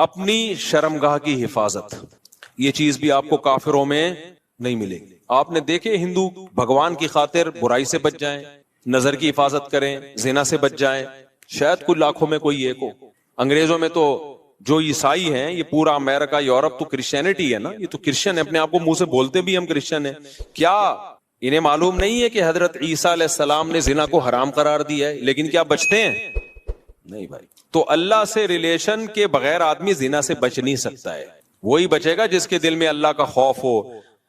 اپنی شرمگاہ کی حفاظت، یہ چیز بھی آپ کو کافروں میں نہیں ملے گی. آپ نے دیکھے ہندو بھگوان کی خاطر برائی سے بچ جائیں، نظر کی حفاظت کریں، زنا سے بچ جائیں، شاید کچھ لاکھوں میں کوئی ایک ہو. انگریزوں میں تو جو عیسائی ہیں، یہ پورا امریکہ یورپ تو کرسچینٹی ہے نا، یہ تو کرسچن ہے، اپنے آپ کو منہ سے بولتے بھی ہم کرسچن ہیں. کیا انہیں معلوم نہیں ہے کہ حضرت عیسیٰ علیہ السلام نے زنا کو حرام قرار دیا ہے؟ لیکن کیا بچتے ہیں؟ نہیں بھائی. تو اللہ سے ریلیشن کے بغیر آدمی زنا سے بچ نہیں سکتا ہے. وہی بچے گا جس کے دل میں اللہ کا خوف ہو.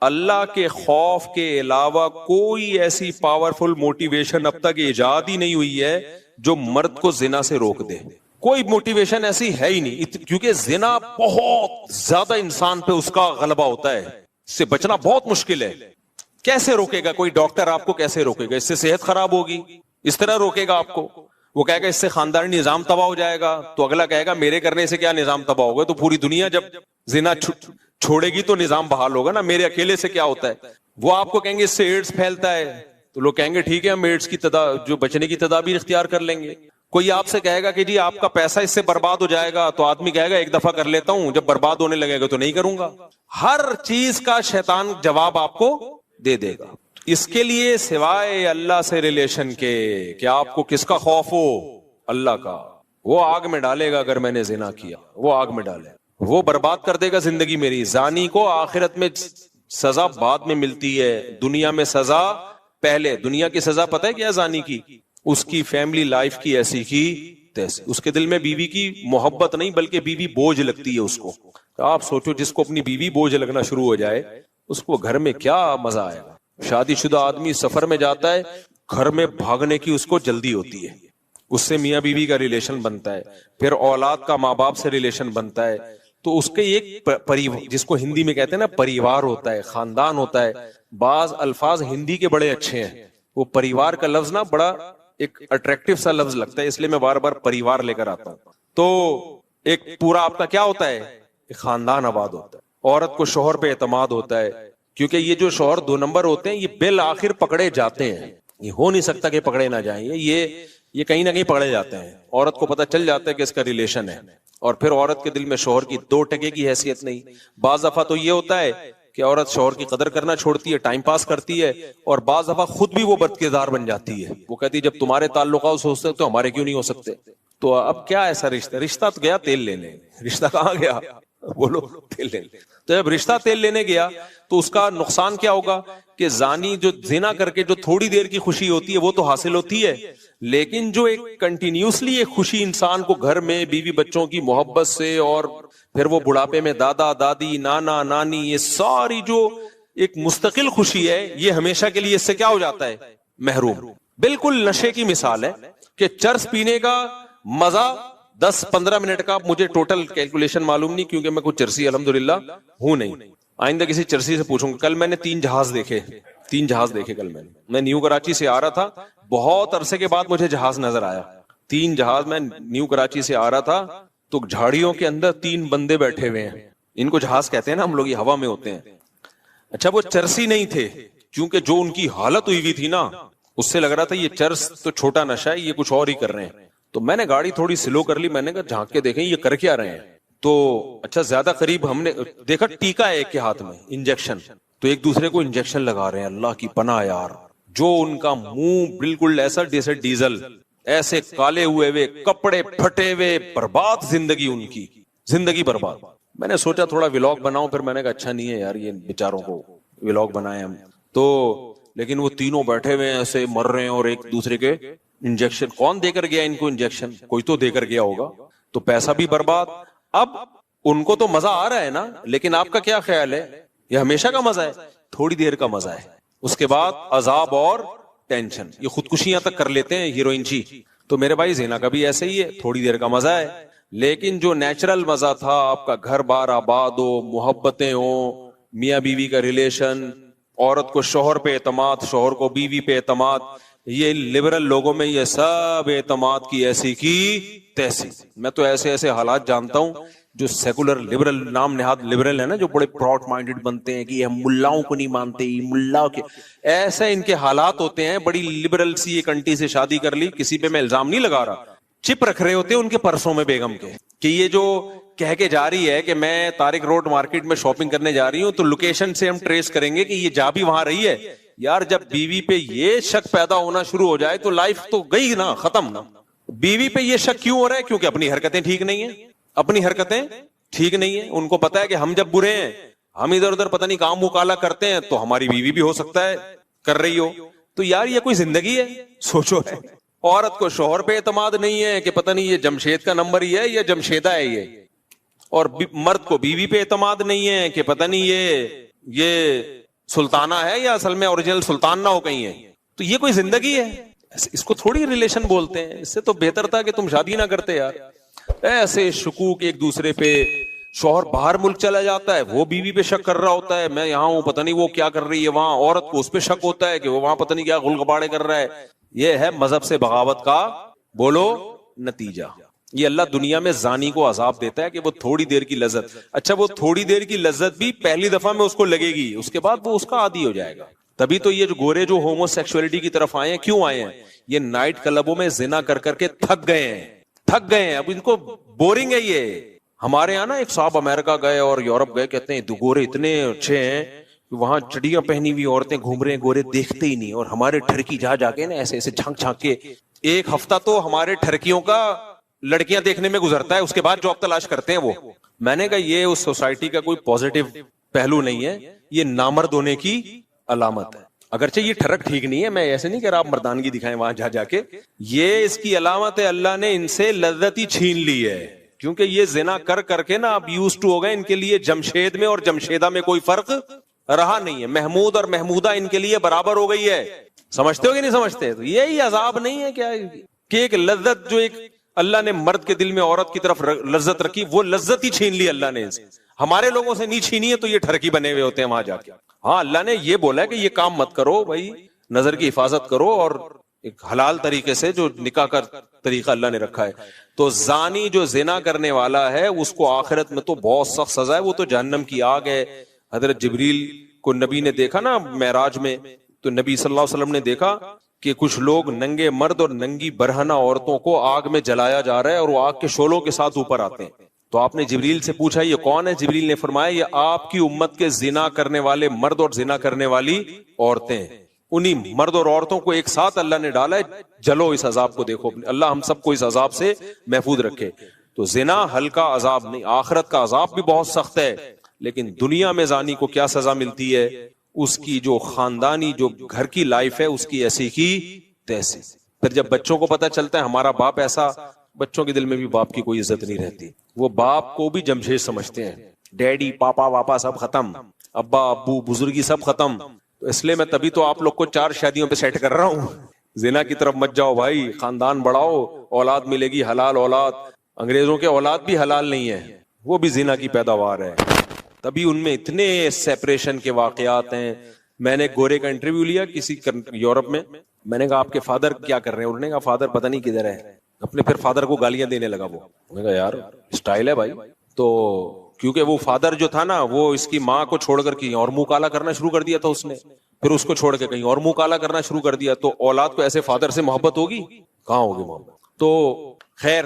اللہ کے خوف کے علاوہ کوئی ایسی پاورفل موٹیویشن اب تک ایجاد ہی نہیں ہوئی ہے جو مرد کو زنا سے روک دے. کوئی موٹیویشن ایسی ہے ہی نہیں، کیونکہ زنا بہت زیادہ انسان پہ اس کا غلبہ ہوتا ہے، اس سے بچنا بہت مشکل ہے. کیسے روکے گا کوئی ڈاکٹر آپ کو؟ کیسے روکے گا؟ اس سے صحت خراب ہوگی، اس طرح روکے گا آپ کو. وہ کہے گا اس سے خاندانی نظام تباہ ہو جائے گا، تو اگلا کہے گا میرے کرنے سے کیا نظام تباہ ہوگا؟ تو پوری دنیا جب زنا چھوڑے گی تو نظام بحال ہوگا نا، میرے اکیلے سے کیا ہوتا ہے؟ وہ آپ کو کہیں گے اس سے ایڈز پھیلتا ہے، تو لوگ کہیں گے ٹھیک ہے ہم ایڈز کی جو بچنے کی تدابیر اختیار کر لیں گے. کوئی آپ سے کہے گا کہ جی آپ کا پیسہ اس سے برباد ہو جائے گا، تو آدمی کہے گا ایک دفعہ کر لیتا ہوں، جب برباد ہونے لگے گا تو نہیں کروں گا. ہر چیز کا شیطان جواب آپ کو دے دے گا. اس کے لیے سوائے اللہ سے ریلیشن کے کہ آپ کو کس کا خوف ہو؟ اللہ کا. وہ آگ میں ڈالے گا اگر میں نے زنا کیا، وہ آگ میں ڈالے، وہ برباد کر دے گا زندگی میری. زانی کو آخرت میں سزا بعد میں ملتی ہے، دنیا میں سزا پہلے. دنیا کی سزا پتہ ہے کیا زانی کی؟ اس کی فیملی لائف کی ایسی کی تیسی. اس کے دل میں بیوی کی محبت نہیں بلکہ بیوی بوجھ لگتی ہے اس کو. آپ سوچو جس کو اپنی بیوی بوجھ لگنا شروع ہو جائے اس کو گھر میں کیا مزہ آئے گا. شادی شدہ آدمی سفر میں جاتا ہے، گھر میں بھاگنے کی اس کو جلدی ہوتی ہے، اس سے میاں بیوی کا ریلیشن بنتا ہے، پھر اولاد کا ماں باپ سے ریلیشن بنتا ہے. تو اس کے ایک جس کو ہندی میں کہتے ہیں نا پریوار ہوتا ہے، خاندان ہوتا ہے. بعض الفاظ ہندی کے بڑے اچھے ہیں، وہ پریوار کا لفظ نا بڑا ایک اٹریکٹیو سا لفظ لگتا ہے، اس لیے میں بار بار پریوار لے کر آتا ہوں. تو ایک پورا آپ کا کیا ہوتا ہے؟ ایک خاندان آباد ہوتا ہے. عورت کو شوہر پہ اعتماد ہوتا ہے، کیونکہ یہ جو شوہر 2 نمبر ہوتے ہیں یہ بالآخر پکڑے جاتے ہیں. یہ ہو نہیں سکتا کہ پکڑے نہ جائیں، یہ کہیں نہ کہیں پکڑے جاتے ہیں. عورت کو پتہ چل جاتا ہے کہ اس کا ریلیشن ہے، اور پھر عورت کے دل میں شوہر کی 2 ٹکے کی حیثیت نہیں. بعض دفعہ تو یہ ہوتا ہے کہ عورت شوہر کی قدر کرنا چھوڑتی ہے، ٹائم پاس کرتی ہے، اور بعض دفعہ خود بھی وہ بد کردار بن جاتی ہے. وہ کہتی ہے جب تمہارے تعلقات ہو سکتے تو ہمارے کیوں نہیں ہو سکتے؟ تو اب کیا ایسا رشتہ تو گیا تیل لینے. رشتہ کہاں گیا؟ بولو تیل لینے. تو جب رشتہ تیل لینے گیا تو اس کا نقصان کیا ہوگا کہ زانی جو زنا کر کے جو تھوڑی دیر کی خوشی ہوتی ہے وہ تو حاصل ہوتی ہے، لیکن جو ایک کنٹینیوسلی ایک خوشی انسان کو گھر میں بیوی بچوں کی محبت سے، اور پھر وہ بڑھاپے میں دادا دادی نانا نانی، یہ ساری جو ایک مستقل خوشی ہے، یہ ہمیشہ کے لیے اس سے کیا ہو جاتا ہے؟ محروم. بالکل نشے کی مثال ہے کہ چرس پینے کا مزہ 10-15 منٹ کا، مجھے ٹوٹل کیلکولیشن معلوم نہیں کیونکہ میں کوئی چرسی الحمدللہ ہوں نہیں. آئندہ کسی چرسی سے پوچھوں گا. کل میں نے 3 جہاز دیکھے کل میں نیو کراچی سے آ رہا تھا، بہت عرصے کے بعد مجھے جہاز نظر آیا. 3 جہاز، میں نیو کراچی سے آ رہا تھا تو جھاڑیوں کے اندر 3 بندے بیٹھے ہوئے ہیں. ان کو جہاز کہتے ہیں نا ہم لوگ، یہ ہوا میں ہوتے ہیں. اچھا وہ چرسی نہیں تھے، کیونکہ جو ان کی حالت ہوئی تھی نا اس سے لگ رہا تھا یہ چرس تو چھوٹا نشہ ہے، یہ کچھ اور ہی کر رہے ہیں. تو میں نے گاڑی تھوڑی سلو کر لی، میں نے کہا جھانک کے دیکھیں یہ کر کیا رہے ہیں. تو اچھا زیادہ قریب ہم نے دیکھا ٹیکا ہے ایک کے ہاتھ میں، انجیکشن، تو ایک دوسرے کو انجیکشن لگا رہے ہیں. اللہ کی پناہ یار، جو ان کا منہ بالکل ایسا جیسے ڈیزل، ایسے کالے ہوئے کپڑے پھٹے ہوئے، برباد زندگی، ان کی زندگی برباد. میں نے سوچا تھوڑا ولاگ بناؤں، پھر میں نے کہا اچھا نہیں ہے یار یہ بیچاروں کو ولاگ بنائے ہم تو. لیکن وہ تینوں بیٹھے ہوئے ایسے مر رہے ہیں، اور ایک دوسرے کے انجیکشن. کون دے کر گیا ان کو انجیکشن؟ کوئی تو دے کر گیا ہوگا. تو پیسہ بھی برباد. اب ان کو تو مزہ آ رہا ہے نا، لیکن آپ کا کیا خیال ہے؟ یہ ہمیشہ کا مزہ ہے؟ تھوڑی دیر کا مزہ ہے، اس کے بعد عذاب اور ٹینشن. یہ خودکشیاں تک کر لیتے ہیں ہیروئن جی. تو میرے بھائی زنا کا بھی ایسے ہی ہے، تھوڑی دیر کا مزہ ہے، لیکن جو نیچرل مزہ تھا، آپ کا گھر بار آباد ہو، محبتیں ہوں، میاں بیوی کا ریلیشن، عورت کو شوہر پہ اعتماد، شوہر کو بیوی پہ اعتماد، یہ لبرل لوگوں میں یہ سب اعتماد کی ایسی کی تیسی. میں تو ایسے ایسے حالات جانتا ہوں جو سیکولر لبرل، نام نہاد لبرل ہے نا، جو بڑے براڈ مائنڈڈ بنتے ہیں کہ ہم ملاؤں کو نہیں مانتے، ملا کے ایسے ان کے حالات ہوتے ہیں. بڑی لبرل سی ایک انٹی سے شادی کر لی، کسی پہ میں الزام نہیں لگا رہا، چپ رکھ رہے ہوتے ہیں ان کے پرسوں میں بیگم کے کہ یہ جو کہہ کے جا رہی ہے کہ میں طارق روڈ مارکیٹ میں شاپنگ کرنے جا رہی ہوں تو لوکیشن سے ہم ٹریس کریں گے کہ یہ جا بھی وہاں رہی ہے. یار جب بیوی پہ یہ شک پیدا ہونا شروع ہو جائے تو لائف تو گئی نا, ختم نا. بیوی پہ یہ شک کیوں ہو رہا ہے؟ کیونکہ اپنی حرکتیں ٹھیک نہیں ہیں, اپنی حرکتیں ٹھیک نہیں ہیں. ان کو پتا ہے کہ ہم جب برے ہیں, ہم ادھر ادھر پتہ نہیں کام مکالا کرتے ہیں, تو ہماری بیوی بھی ہو سکتا ہے کر رہی ہو. تو یار یہ کوئی زندگی ہے؟ سوچو. عورت کو شوہر پہ اعتماد نہیں ہے کہ پتہ نہیں یہ جمشید کا نمبر ہی ہے یا جمشیدہ ہے یہ, اور مرد کو بیوی پہ اعتماد نہیں ہے کہ پتہ نہیں یہ سلطانہ ہے یا اصل میں اوریجنل سلطان نہ ہو کہیں ہے. تو یہ کوئی زندگی ہے؟ اس کو تھوڑی ریلیشن بولتے ہیں. اس سے تو بہتر تھا کہ تم شادی نہ کرتے یار. ایسے شکوک ایک دوسرے پہ. شوہر باہر ملک چلا جاتا ہے, وہ بیوی پہ شک کر رہا ہوتا ہے میں یہاں ہوں پتہ نہیں وہ کیا کر رہی ہے وہاں. عورت کو اس پہ شک ہوتا ہے کہ وہ وہاں پتہ نہیں کیا غل غباڑے کر رہا ہے. یہ ہے مذہب سے بغاوت کا بولو نتیجہ. یہ اللہ دنیا میں زانی کو عذاب دیتا ہے کہ وہ تھوڑی دیر کی لذت, اچھا وہ تھوڑی دیر کی لذت بھی پہلی دفعہ میں اس کو لگے گی, اس کے بعد وہ اس کا عادی ہو جائے گا. تبھی تو یہ جو گورے جو ہومو سیکسولیٹی کی طرف آئے ہیں, کیوں آئے ہیں؟ یہ نائٹ کلبوں میں زنا کر کر کے تھک گئے ہیں. اب ان کو بورنگ ہے یہ. ہمارے یہاں نا ایک صاحب امریکہ گئے اور یورپ گئے, کہتے ہیں گورے اتنے اچھے ہیں کہ وہاں چڑیاں پہنی ہوئی عورتیں گھوم رہے ہیں, گورے دیکھتے ہی نہیں. اور ہمارے ٹھرکی جا کے نا ایسے ایسے جھانک جھانک کے, ایک ہفتہ تو ہمارے ٹھرکیوں کا لڑکیاں دیکھنے میں گزرتا ہے, اس کے بعد جاب تلاش کرتے ہیں وہ. میں نے کہا یہ اس سوسائٹی کا کوئی پازیٹو پہلو نہیں ہے, یہ نامرد ہونے کی علامت ہے. اگرچہ یہ ٹھرک ٹھیک نہیں ہے, میں ایسے نہیں کہہ رہا آپ مردانگی دکھائیں وہاں جا کے, یہ اس کی علامت ہے. اللہ نے ان سے لذت ہی چھین لی ہے, کیونکہ یہ زنا کر کر کے نا اب یوز ٹو ہو گئے. ان کے لیے جمشید میں اور جمشیدہ میں کوئی فرق رہا نہیں ہے. محمود اور محمودہ ان کے لیے برابر ہو گئی ہے. سمجھتے ہو کہ نہیں سمجھتے؟ تو یہی عذاب نہیں ہے کیا کہ ایک لذت جو ایک اللہ نے مرد کے دل میں عورت کی طرف لذت رکھی, وہ لذت ہی چھین لی اللہ نے. ہمارے لوگوں سے نہیں چھینی ہے تو یہ ٹھرکی بنے ہوئے ہوتے ہیں وہاں جا کے. ہاں اللہ نے یہ بولا ہے کہ یہ کام مت کرو بھائی, نظر کی حفاظت کرو, اور ایک حلال طریقے سے جو نکاح کا طریقہ اللہ نے رکھا ہے. تو زانی جو زنا کرنے والا ہے اس کو آخرت میں تو بہت سخت سزا ہے, وہ تو جہنم کی آگ ہے. حضرت جبریل کو نبی نے دیکھا نا معراج میں, تو نبی صلی اللہ علیہ وسلم نے دیکھا کہ کچھ لوگ ننگے مرد اور ننگی برہنہ عورتوں کو آگ میں جلایا جا رہا ہے, اور وہ آگ کے شعلوں کے ساتھ اوپر آتے ہیں. تو آپ نے جبریل سے پوچھا یہ کون ہے؟ جبریل نے فرمایا یہ آپ کی امت کے زنا کرنے والے مرد اور زنا کرنے والی عورتیں ہیں. انہی مرد اور عورتوں کو ایک ساتھ اللہ نے ڈالا ہے, جلو اس عذاب کو دیکھو. اللہ ہم سب کو اس عذاب سے محفوظ رکھے. تو زنا ہلکا عذاب نہیں, آخرت کا عذاب بھی بہت سخت ہے. لیکن دنیا میں زانی کو کیا سزا ملتی ہے؟ اس کی جو خاندانی جو گھر کی لائف ہے اس کی ایسی کی تیسی. پھر جب بچوں کو پتہ چلتا ہے ہمارا باپ ایسا, بچوں کے دل میں بھی باپ کی کوئی عزت نہیں رہتی. وہ باپ کو بھی جمشید سمجھتے ہیں, ڈیڈی پاپا واپا سب ختم, ابا ابو بزرگی سب ختم. تو اس لیے میں تبھی تو آپ لوگ کو 4 شادیوں پہ سیٹ کر رہا ہوں. زنا کی طرف مت جاؤ بھائی, خاندان بڑھاؤ, اولاد ملے گی حلال اولاد. انگریزوں کے اولاد بھی حلال نہیں ہے, وہ بھی زنا کی پیداوار ہے. تبھی ان میں اتنے سیپریشن کے واقعات ہیں. میں نے گورے کا انٹرویو لیا کسی یورپ میں, میں نے کہا آپ کے فادر کیا کر رہے ہیں؟ انہوں نے کہا فادر پتہ نہیں کدھر ہے. اپنے پھر فادر کو گالیاں دینے لگا. وہ میں نے کہا یار اسٹائل ہے بھائی. تو کیونکہ وہ فادر جو تھا نا وہ اس کی ماں کو چھوڑ کر کہیں اور منہ کالا کرنا شروع کر دیا تھا اس نے, پھر اس کو چھوڑ کے کہیں اور منہ کالا کرنا شروع کر دیا. تو اولاد کو ایسے فادر سے محبت ہوگی؟ کہاں ہوگی محبت. تو خیر,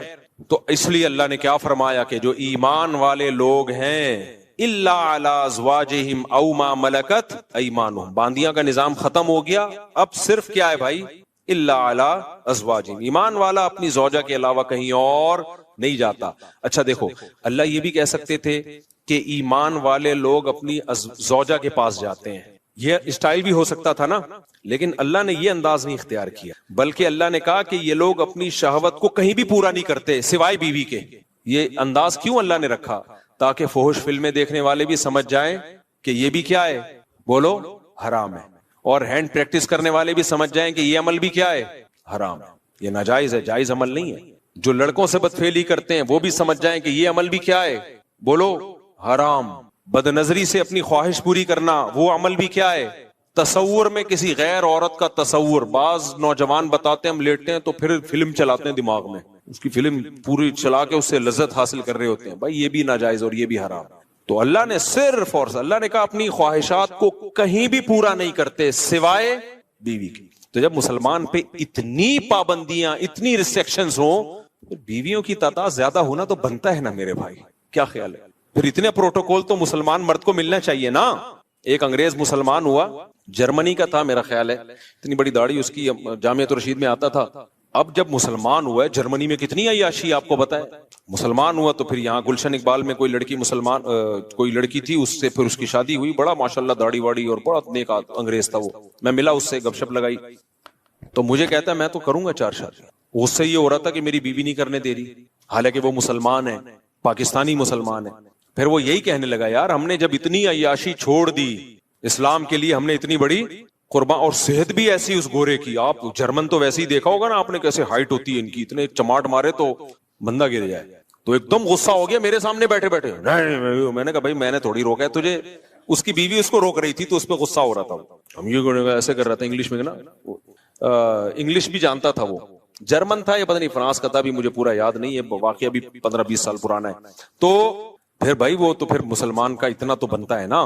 تو اس لیے اللہ نے کیا فرمایا کہ جو ایمان والے لوگ ہیں الا علی ازواجہم او ما ملکت ایمانہم, باندیاں کا نظام ختم ہو گیا. اب صرف کیا ہے بھائی؟ الا علی ازواجہم, ایمان والا اپنی زوجہ کے علاوہ کہیں اور نہیں جاتا. اچھا دیکھو, اللہ یہ بھی کہہ سکتے تھے کہ ایمان والے لوگ اپنی زوجہ کے پاس جاتے ہیں, یہ اسٹائل بھی ہو سکتا تھا نا, لیکن اللہ نے یہ انداز نہیں اختیار کیا, بلکہ اللہ نے کہا کہ یہ لوگ اپنی شہوت کو کہیں بھی پورا نہیں کرتے سوائے بیوی کے. یہ انداز کیوں اللہ نے رکھا؟ تاکہ فحش فلمیں دیکھنے والے بھی سمجھ جائیں کہ یہ بھی کیا ہے, بولو حرام ہے, اور ہینڈ پریکٹس کرنے والے بھی سمجھ جائیں کہ یہ عمل بھی کیا ہے, حرام ہے, یہ ناجائز ہے, جائز عمل نہیں ہے. جو لڑکوں سے بدفعلی کرتے ہیں وہ بھی سمجھ جائیں کہ یہ عمل بھی کیا ہے, بولو حرام. بد نظری سے اپنی خواہش پوری کرنا وہ عمل بھی کیا ہے, تصور میں کسی غیر عورت کا تصور. بعض نوجوان بتاتے ہیں ہم لیٹتے ہیں تو پھر فلم چلاتے ہیں دماغ میں, اس کی فلم پوری چلا کے اس سے لذت حاصل کر رہے ہوتے ہیں. بھائی یہ بھی ناجائز اور یہ بھی حرام. تو اللہ نے صرف اور اللہ نے کہا اپنی خواہشات کو کہیں بھی پورا نہیں کرتے سوائے بیوی کی. تو جب مسلمان پہ اتنی پابندیاں اتنی ریسٹرکشنز ہوں, بیویوں کی تعداد زیادہ ہونا تو بنتا ہے نا میرے بھائی, کیا خیال ہے؟ پھر اتنے پروٹوکول تو مسلمان مرد کو ملنا چاہیے نا. ایک انگریز مسلمان ہوا, جرمنی کا تھا میرا خیال ہے, اتنی بڑی داڑھی اس کی, جامعۃ الرشید میں آتا تھا. اب جب مسلمان ہوا ہے, جرمنی میں کتنی عیاشی آپ کو بتائے, مسلمان ہوا تو پھر یہاں گلشن اقبال میں کوئی لڑکی مسلمان کوئی لڑکی تھی, اس سے پھر اس کی شادی ہوئی, بڑا ماشاءاللہ داڑھی واڑی اور بڑا نیک انگریز تھا وہ. میں ملا اس سے, گپ شپ لگائی, تو مجھے کہتا ہے میں تو کروں گا 4 شادی. اس سے یہ ہو رہا تھا کہ میری بیوی نہیں کرنے دے رہی, حالانکہ وہ مسلمان ہے, پاکستانی مسلمان ہے. پھر وہ یہی کہنے لگا, یار ہم نے جب اتنی عیاشی چھوڑ دی اسلام کے لیے, ہم نے اتنی بڑی قربان, اور صحت بھی ایسی اس گورے کی, آپ جرمن تو ویسے ہی دیکھا ہوگا نا آپ نے, کیسے ہائٹ ہوتی ہے ان کی, اتنے چماٹ مارے تو بندہ گر جائے. تو ایک دم غصہ ہو گیا میرے سامنے بیٹھے بیٹھے. میں نے کہا بھائی میں نے تھوڑی روکا ہے تجھے, اس کی بیوی اس کو روک رہی تھی تو اس پہ غصہ ہو رہا تھا. ہم یہ ایسے کر رہا تھا انگلش میں نا, انگلش بھی جانتا تھا, وہ جرمن تھا یا پتہ نہیں فرانس کا تھا, بھی مجھے پورا یاد نہیں ہے, واقعہ بھی 15-20 سال پرانا ہے. تو پھر بھائی وہ تو پھر مسلمان کا اتنا تو بنتا ہے نا.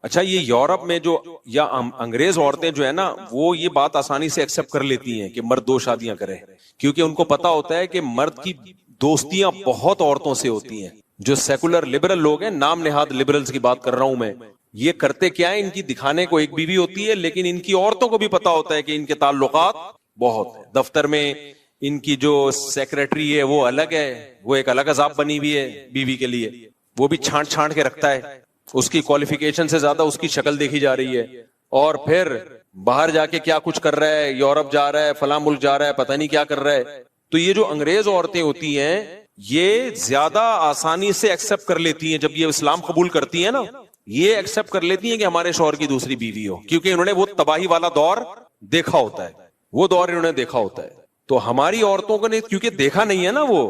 اچھا یہ یورپ میں جو یا انگریز عورتیں جو ہے نا, وہ یہ بات آسانی سے ایکسپٹ کر لیتی ہیں کہ مرد 2 شادیاں کرے, کیونکہ ان کو پتا ہوتا ہے کہ مرد کی دوستیاں بہت عورتوں سے ہوتی ہیں. جو سیکولر لبرل لوگ ہیں, نام نہاد لبرلز کی بات کر رہا ہوں میں, یہ کرتے کیا ہے, ان کی دکھانے کو ایک بیوی ہوتی ہے, لیکن ان کی عورتوں کو بھی پتا ہوتا ہے کہ ان کے تعلقات بہت ہیں. دفتر میں ان کی جو سیکریٹری ہے وہ الگ ہے, وہ ایک الگ عذاب بنی ہوئی ہے بیوی کے لیے, وہ بھی چھانٹ چھانٹ کے رکھتا ہے, اس کی کوالیفیکیشن سے زیادہ اس کی شکل دیکھی جا رہی ہے. اور پھر باہر جا کے کیا کچھ کر رہا ہے, یورپ جا رہا ہے, فلاں ملک جا رہا ہے, پتہ نہیں کیا کر رہا ہے. تو یہ جو انگریز عورتیں ہوتی ہیں, یہ زیادہ آسانی سے ایکسپٹ کر لیتی ہیں, جب یہ اسلام قبول کرتی ہیں نا, یہ ایکسپٹ کر لیتی ہیں کہ ہمارے شوہر کی دوسری بیوی ہو, کیونکہ انہوں نے وہ تباہی والا دور دیکھا ہوتا ہے, وہ دور انہوں نے دیکھا ہوتا ہے. تو ہماری عورتوں کو نے کیونکہ دیکھا نہیں ہے نا, وہ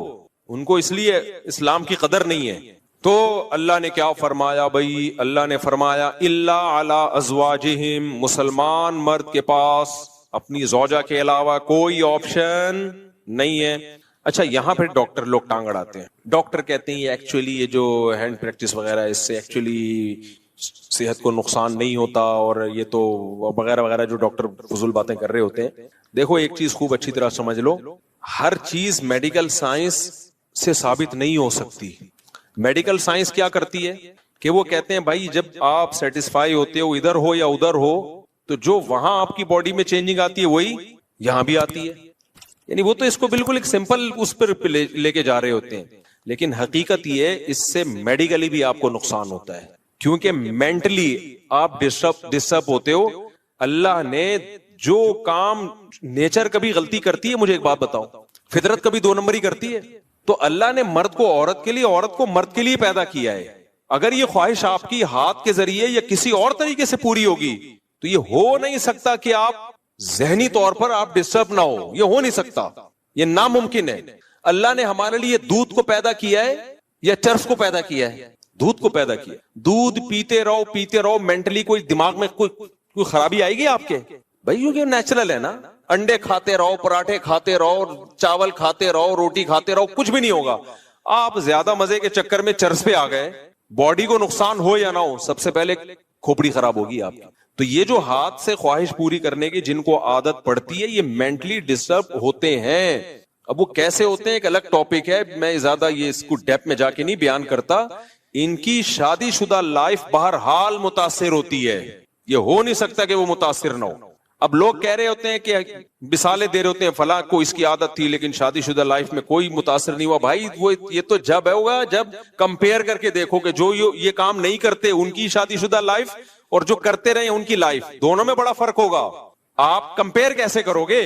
ان کو اس لیے اسلام کی قدر نہیں ہے. تو اللہ نے کیا فرمایا بھائی, اللہ نے فرمایا الا علی ازواجہم, مسلمان مرد کے پاس اپنی زوجہ کے علاوہ کوئی آپشن نہیں ہے. اچھا یہاں پھر ڈاکٹر لوگ ٹانگ اڑاتے ہیں, ڈاکٹر کہتے ہیں یہ ایکچولی یہ جو ہینڈ پریکٹس وغیرہ ہے, اس سے ایکچولی صحت کو نقصان نہیں ہوتا, اور یہ تو وغیرہ وغیرہ جو ڈاکٹر فضول باتیں کر رہے ہوتے ہیں. دیکھو ایک چیز خوب اچھی طرح سمجھ لو, ہر چیز میڈیکل سائنس سے ثابت نہیں ہو سکتی. میڈیکل سائنس کیا کرتی ہے کہ وہ کہتے ہیں بھائی جب آپ سیٹسفائی ہوتے ہو ادھر ہو یا ادھر ہو, تو جو وہاں آپ کی باڈی میں چینجنگ آتی ہے وہی یہاں بھی آتی ہے. یعنی وہ تو اس کو بالکل ایک سمپل اس پر لے کے جا رہے ہوتے ہیں, لیکن حقیقت یہ ہے اس سے میڈیکلی بھی آپ کو نقصان ہوتا ہے, کیونکہ مینٹلی آپ ڈسٹرب ہوتے ہو. اللہ نے جو کام, نیچر کبھی غلطی کرتی ہے, مجھے ایک بات بتاؤ, فطرت کبھی 2 نمبری کرتی ہے؟ تو اللہ نے مرد کو عورت کے لیے, عورت کو مرد کے لیے پیدا کیا ہے. اگر یہ خواہش آپ کی ہاتھ کے ذریعے یا کسی اور طریقے سے پوری ہوگی تو یہ ہو نہیں سکتا کہ آپ ذہنی طور پر آپ ڈسٹرب نہ ہو, یہ ہو نہیں سکتا, یہ ناممکن ہے. اللہ نے ہمارے لیے دودھ کو پیدا کیا ہے یا چرس کو پیدا کیا ہے؟ دودھ کو پیدا کیا. دودھ پیتے رہو, مینٹلی کوئی دماغ میں کوئی خرابی آئے گی آپ کے؟ بھائی یہ نیچرل ہے نا, انڈے کھاتے رہو, پراٹھے کھاتے رہو, چاول کھاتے رہو, روٹی کھاتے رہو, کچھ بھی نہیں ہوگا. آپ زیادہ مزے کے چکر میں چرس پہ آ گئے, باڈی کو نقصان ہو یا نہ ہو, سب سے پہلے کھوپڑی خراب ہوگی آپ کی. تو یہ جو ہاتھ سے خواہش پوری کرنے کی جن کو عادت پڑتی ہے, یہ مینٹلی ڈسٹرب ہوتے ہیں. اب وہ کیسے ہوتے ہیں ایک الگ ٹاپک ہے, میں زیادہ یہ اس کو ڈیپ میں جا کے نہیں بیان کرتا. ان کی شادی شدہ لائف بہرحال متاثر ہوتی ہے, یہ ہو نہیں سکتا کہ وہ متاثر نہ ہو. اب لوگ کہہ رہے ہوتے ہیں کہ مثالیں دے رہے ہوتے ہیں, فلاں کو اس کی عادت تھی لیکن شادی شدہ لائف میں کوئی متاثر نہیں ہوا. بھائی وہ یہ تو جب ہوگا جب کمپیئر کر کے دیکھو کہ جو یہ کام نہیں کرتے ان کی شادی شدہ لائف اور جو کرتے رہے ان کی لائف, دونوں میں بڑا فرق ہوگا. آپ کمپیئر کیسے کرو گے؟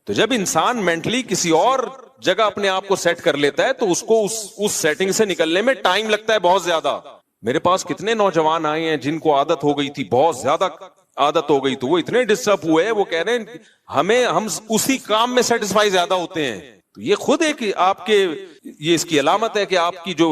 تو جب انسان مینٹلی کسی اور جگہ اپنے آپ کو سیٹ کر لیتا ہے تو اس کو اس سیٹنگ سے نکلنے میں ٹائم لگتا ہے بہت زیادہ. میرے پاس کتنے نوجوان آئے ہیں جن کو عادت ہو گئی تھی, بہت زیادہ عادت ہو گئی, تو وہ اتنے ڈسٹرب ہوئے ہیں, وہ کہہ رہے ہیں ہم اسی کام میں سیٹسفائی زیادہ ہوتے ہیں. یہ خود ایک آپ کے یہ اس کی علامت ہے کہ آپ کی جو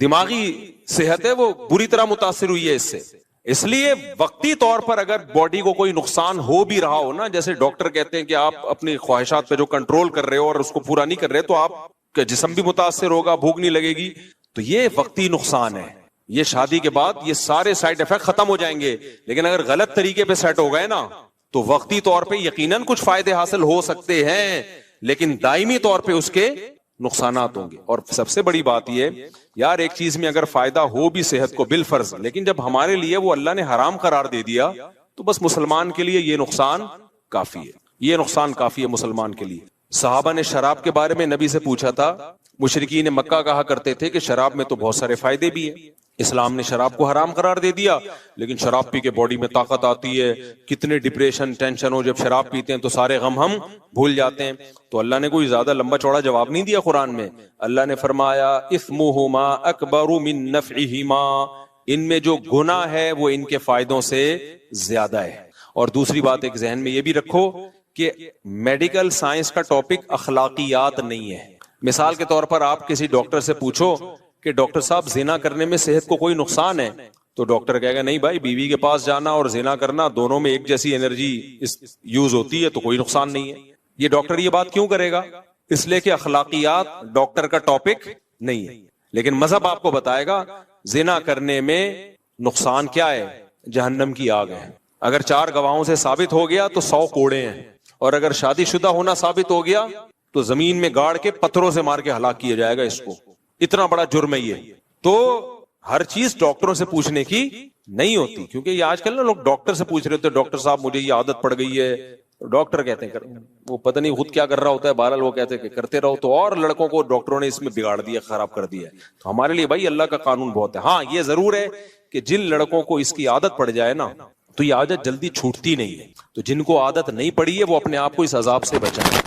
دماغی صحت ہے وہ بری طرح متاثر ہوئی ہے اس سے. اس لیے وقتی طور پر اگر باڈی کو کوئی نقصان ہو بھی رہا ہو نا, جیسے ڈاکٹر کہتے ہیں کہ آپ اپنی خواہشات پہ جو کنٹرول کر رہے ہو اور اس کو پورا نہیں کر رہے تو آپ کا جسم بھی متاثر ہوگا, بھوک نہیں لگے گی, تو یہ وقتی نقصان ہے. یہ شادی کے بعد یہ سارے سائیڈ افیکٹ ختم ہو جائیں گے, لیکن اگر غلط طریقے پہ سیٹ ہو گئے نا تو وقتی طور پہ یقیناً کچھ فائدے حاصل ہو سکتے ہیں, لیکن دائمی طور پہ اس کے نقصانات ہوں گے. اور سب سے بڑی بات یہ یار ایک چیز میں اگر فائدہ ہو بھی صحت کو بالفرض, لیکن جب ہمارے لیے وہ اللہ نے حرام قرار دے دیا تو بس مسلمان کے لیے یہ نقصان کافی ہے, یہ نقصان کافی ہے مسلمان کے لیے. صحابہ نے شراب کے بارے میں نبی سے پوچھا تھا. مشرکین مکہ کہا کرتے تھے کہ شراب میں تو بہت سارے فائدے بھی ہیں, اسلام نے شراب کو حرام قرار دے دیا, لیکن شراب پی کے باڈی میں طاقت آتی ہے, کتنے ڈپریشن ٹینشن ہو جب شراب پیتے ہیں تو سارے غم ہم بھول جاتے ہیں. تو اللہ نے کوئی زیادہ لمبا چوڑا جواب نہیں دیا قرآن میں. اللہ نے فرمایا اثمہما اکبر من نفعہما, ان میں جو گناہ ہے وہ ان کے فائدوں سے زیادہ ہے. اور دوسری بات ایک ذہن میں یہ بھی رکھو کہ میڈیکل سائنس کا ٹاپک اخلاقیات نہیں ہے. مثال کے طور پر آپ کسی ڈاکٹر سے پوچھو کہ ڈاکٹر صاحب زنا کرنے میں صحت کو کوئی نقصان ہے, تو ڈاکٹر کہے گا نہیں بھائی, بیوی کے پاس جانا اور زنا کرنا دونوں میں ایک جیسی انرجی یوز ہوتی ہے تو کوئی نقصان نہیں ہے. یہ ڈاکٹر یہ بات کیوں کرے گا؟ اس لیے کہ اخلاقیات ڈاکٹر کا ٹاپک نہیں ہے. لیکن مذہب آپ کو بتائے گا زنا کرنے میں نقصان کیا ہے, جہنم کی آگ ہے. اگر 4 گواہوں سے ثابت ہو گیا تو 100 کوڑے ہیں, اور اگر شادی شدہ ہونا ثابت ہو گیا تو زمین میں گاڑ کے پتھروں سے مار کے ہلاک کیا جائے گا اس کو. اتنا بڑا جرم ہے یہ. تو ہر چیز ڈاکٹروں سے پوچھنے کی نہیں ہوتی, کیونکہ یہ آج کل نا لوگ ڈاکٹر سے پوچھ رہے ہوتے, ڈاکٹر صاحب مجھے یہ عادت پڑ گئی ہے. ڈاکٹر کہتے ہیں وہ پتہ نہیں خود کیا کر رہا ہوتا ہے, بہرحال وہ کہتے ہیں کہ کرتے رہو. تو اور لڑکوں کو ڈاکٹروں نے اس میں بگاڑ دیا, خراب کر دیا. تو ہمارے لیے بھائی اللہ کا قانون بہت ہے. ہاں یہ ضرور ہے کہ جن لڑکوں کو اس کی عادت پڑ جائے نا تو یہ عادت جلدی چھوٹتی نہیں ہے. تو جن کو عادت نہیں پڑی ہے وہ اپنے آپ کو اس عذاب سے بچائیں.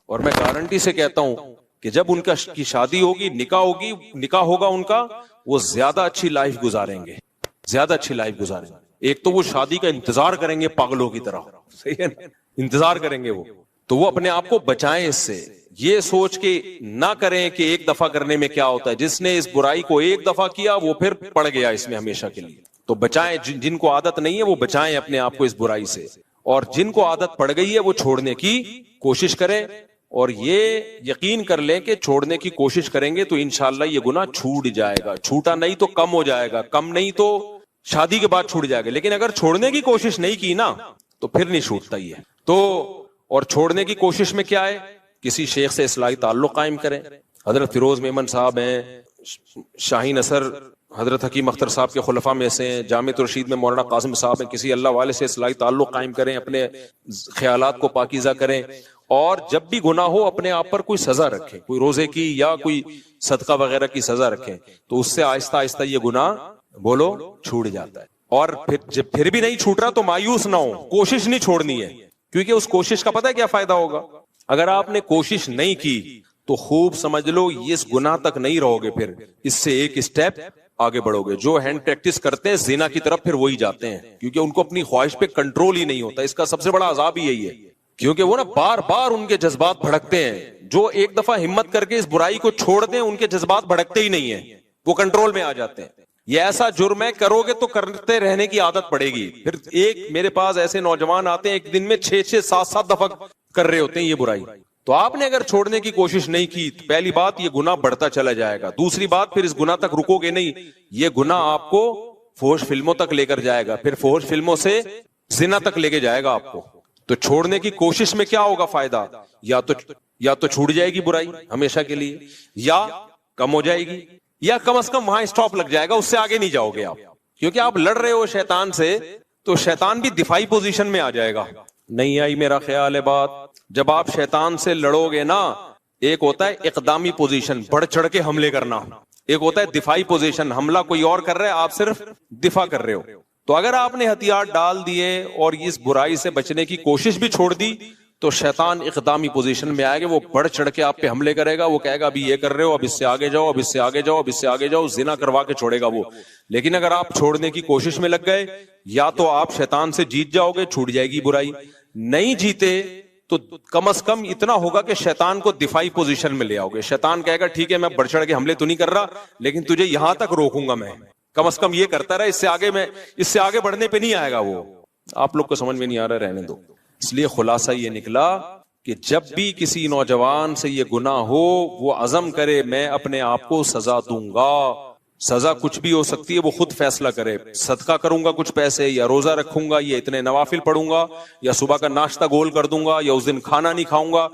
اور میں گارنٹی سے کہتا ہوں کہ جب ان کی شادی ہوگی, نکاح ہوگا ان کا, وہ زیادہ اچھی لائف گزاریں گے, زیادہ اچھی لائف گزاریں گے. ایک تو وہ شادی کا انتظار کریں گے پاگلوں کی طرح, صحیح ہے نا, انتظار کریں گے وہ. تو وہ اپنے آپ کو بچائیں اس سے, یہ سوچ کے نہ کریں کہ ایک دفعہ کرنے میں کیا ہوتا ہے. جس نے اس برائی کو ایک دفعہ کیا وہ پھر پڑ گیا اس میں ہمیشہ کے لیے. تو بچائیں, جن کو عادت نہیں ہے وہ بچائیں اپنے آپ کو اس برائی سے, اور جن کو عادت پڑ گئی ہے وہ چھوڑنے کی کوشش کریں. اور یہ یقین کر لیں کہ چھوڑنے کی کوشش کریں گے تو انشاءاللہ یہ گناہ چھوٹ جائے گا. چھوٹا نہیں تو کم ہو جائے گا, کم نہیں تو شادی کے بعد چھوٹ جائے گا. لیکن اگر چھوڑنے کی کوشش نہیں کی نا تو پھر نہیں چھوٹتا ہی ہے. تو اور چھوڑنے کی کوشش میں کیا ہے, کسی شیخ سے اصلاحی تعلق قائم کریں. حضرت فیروز میمن صاحب ہیں, شاہین اثر حضرت حکیم اختر صاحب کے خلفاء میں سے ہیں, جامع رشید میں مولانا قاسم صاحب ہیں. کسی اللہ والے سے اصلاحی تعلق قائم کریں, اپنے خیالات کو پاکیزہ کریں. اور جب بھی گناہ ہو اپنے آپ پر کوئی سزا رکھیں, کوئی روزے کی یا کوئی صدقہ وغیرہ کی سزا رکھیں, تو اس سے آہستہ آہستہ یہ گناہ بولو چھوٹ جاتا ہے. اور پھر بھی نہیں چھوٹ رہا تو مایوس نہ ہو, کوشش نہیں چھوڑنی ہے, کیونکہ اس کوشش کا پتہ ہے کیا فائدہ ہوگا. اگر آپ نے کوشش نہیں کی تو خوب سمجھ لو اس گناہ تک نہیں رہو گے, پھر اس سے ایک اسٹیپ آگے بڑھو گے. جو ہینڈ پریکٹس کرتے ہیں زنا کی طرف پھر وہی جاتے ہیں, کیونکہ ان کو اپنی خواہش پہ کنٹرول ہی نہیں ہوتا. اس کا سب سے بڑا عذاب ہی یہی ہے, کیونکہ وہ نا بار بار ان کے جذبات بھڑکتے ہیں. جو ایک دفعہ ہمت کر کے اس برائی کو چھوڑ دیں ان کے جذبات بھڑکتے ہی نہیں ہیں, وہ کنٹرول میں آ جاتے ہیں. یہ ایسا جرم ہے کرو گے تو کرتے رہنے کی عادت پڑے گی. پھر ایک میرے پاس ایسے نوجوان آتے ہیں ایک دن میں 6-6, 7-7 دفعہ کر رہے ہوتے ہیں یہ برائی. تو آپ نے اگر چھوڑنے کی کوشش نہیں کی, پہلی بات یہ گناہ بڑھتا چلا جائے گا. دوسری بات پھر اس گناہ تک رکو گے نہیں, یہ گناہ آپ کو فحش فلموں تک لے کر جائے گا, پھر فحش فلموں سے زنا تک لے کے جائے گا آپ کو. تو چھوڑنے کی کوشش میں کیا ہوگا فائدہ, یا تو چھوٹ جائے گی برائی ہمیشہ کے لیے, یا کم ہو جائے گی, یا کم از کم وہاں اسٹاپ لگ جائے گا, اس سے آگے نہیں جاؤ گے آپ. کیونکہ آپ لڑ رہے ہو شیطان سے تو شیطان بھی دفاعی پوزیشن میں آ جائے گا. نہیں آئی میرا خیال ہے بات. جب آپ شیطان سے لڑو گے نا, ایک ہوتا ہے اقدامی پوزیشن, بڑھ چڑھ کے حملے کرنا, ایک ہوتا ہے دفاعی پوزیشن, حملہ کوئی اور کر رہا ہے آپ صرف دفاع کر رہے ہو. تو اگر آپ نے ہتھیار ڈال دیے اور اس برائی سے بچنے کی کوشش بھی چھوڑ دی تو شیطان اقدامی پوزیشن میں آئے گا, وہ بڑھ چڑھ کے آپ پہ حملے کرے گا. وہ کہے گا ابھی یہ کر رہے ہو, اب اس سے آگے جاؤ, اب اس سے آگے جاؤ, اب اس سے آگے جاؤ, زنا کروا کے چھوڑے گا وہ. لیکن اگر آپ چھوڑنے کی کوشش میں لگ گئے, یا تو آپ شیطان سے جیت جاؤ گے, چھوٹ جائے گی برائی. نہیں جیتے تو کم از کم اتنا ہوگا کہ شیطان کو دفاعی پوزیشن میں لے آؤ گے. شیطان کہے گا ٹھیک ہے میں بڑھ چڑھ کے حملے تو نہیں کر رہا, لیکن تجھے یہاں تک روکوں گا میں, کم از کم یہ کرتا رہا, اس سے آگے بڑھنے پہ نہیں آئے گا وہ. آپ لوگ کو سمجھ میں نہیں آ رہا, رہنے دو. اس لیے خلاصہ یہ نکلا کہ جب بھی کسی نوجوان سے یہ گناہ ہو وہ عزم کرے میں اپنے آپ کو سزا دوں گا. سزا کچھ بھی ہو سکتی ہے, وہ خود فیصلہ کرے. صدقہ کروں گا کچھ پیسے, یا روزہ رکھوں گا, یا اتنے نوافل پڑھوں گا, یا صبح کا ناشتہ گول کر دوں گا, یا اس دن کھانا نہیں کھاؤں گا.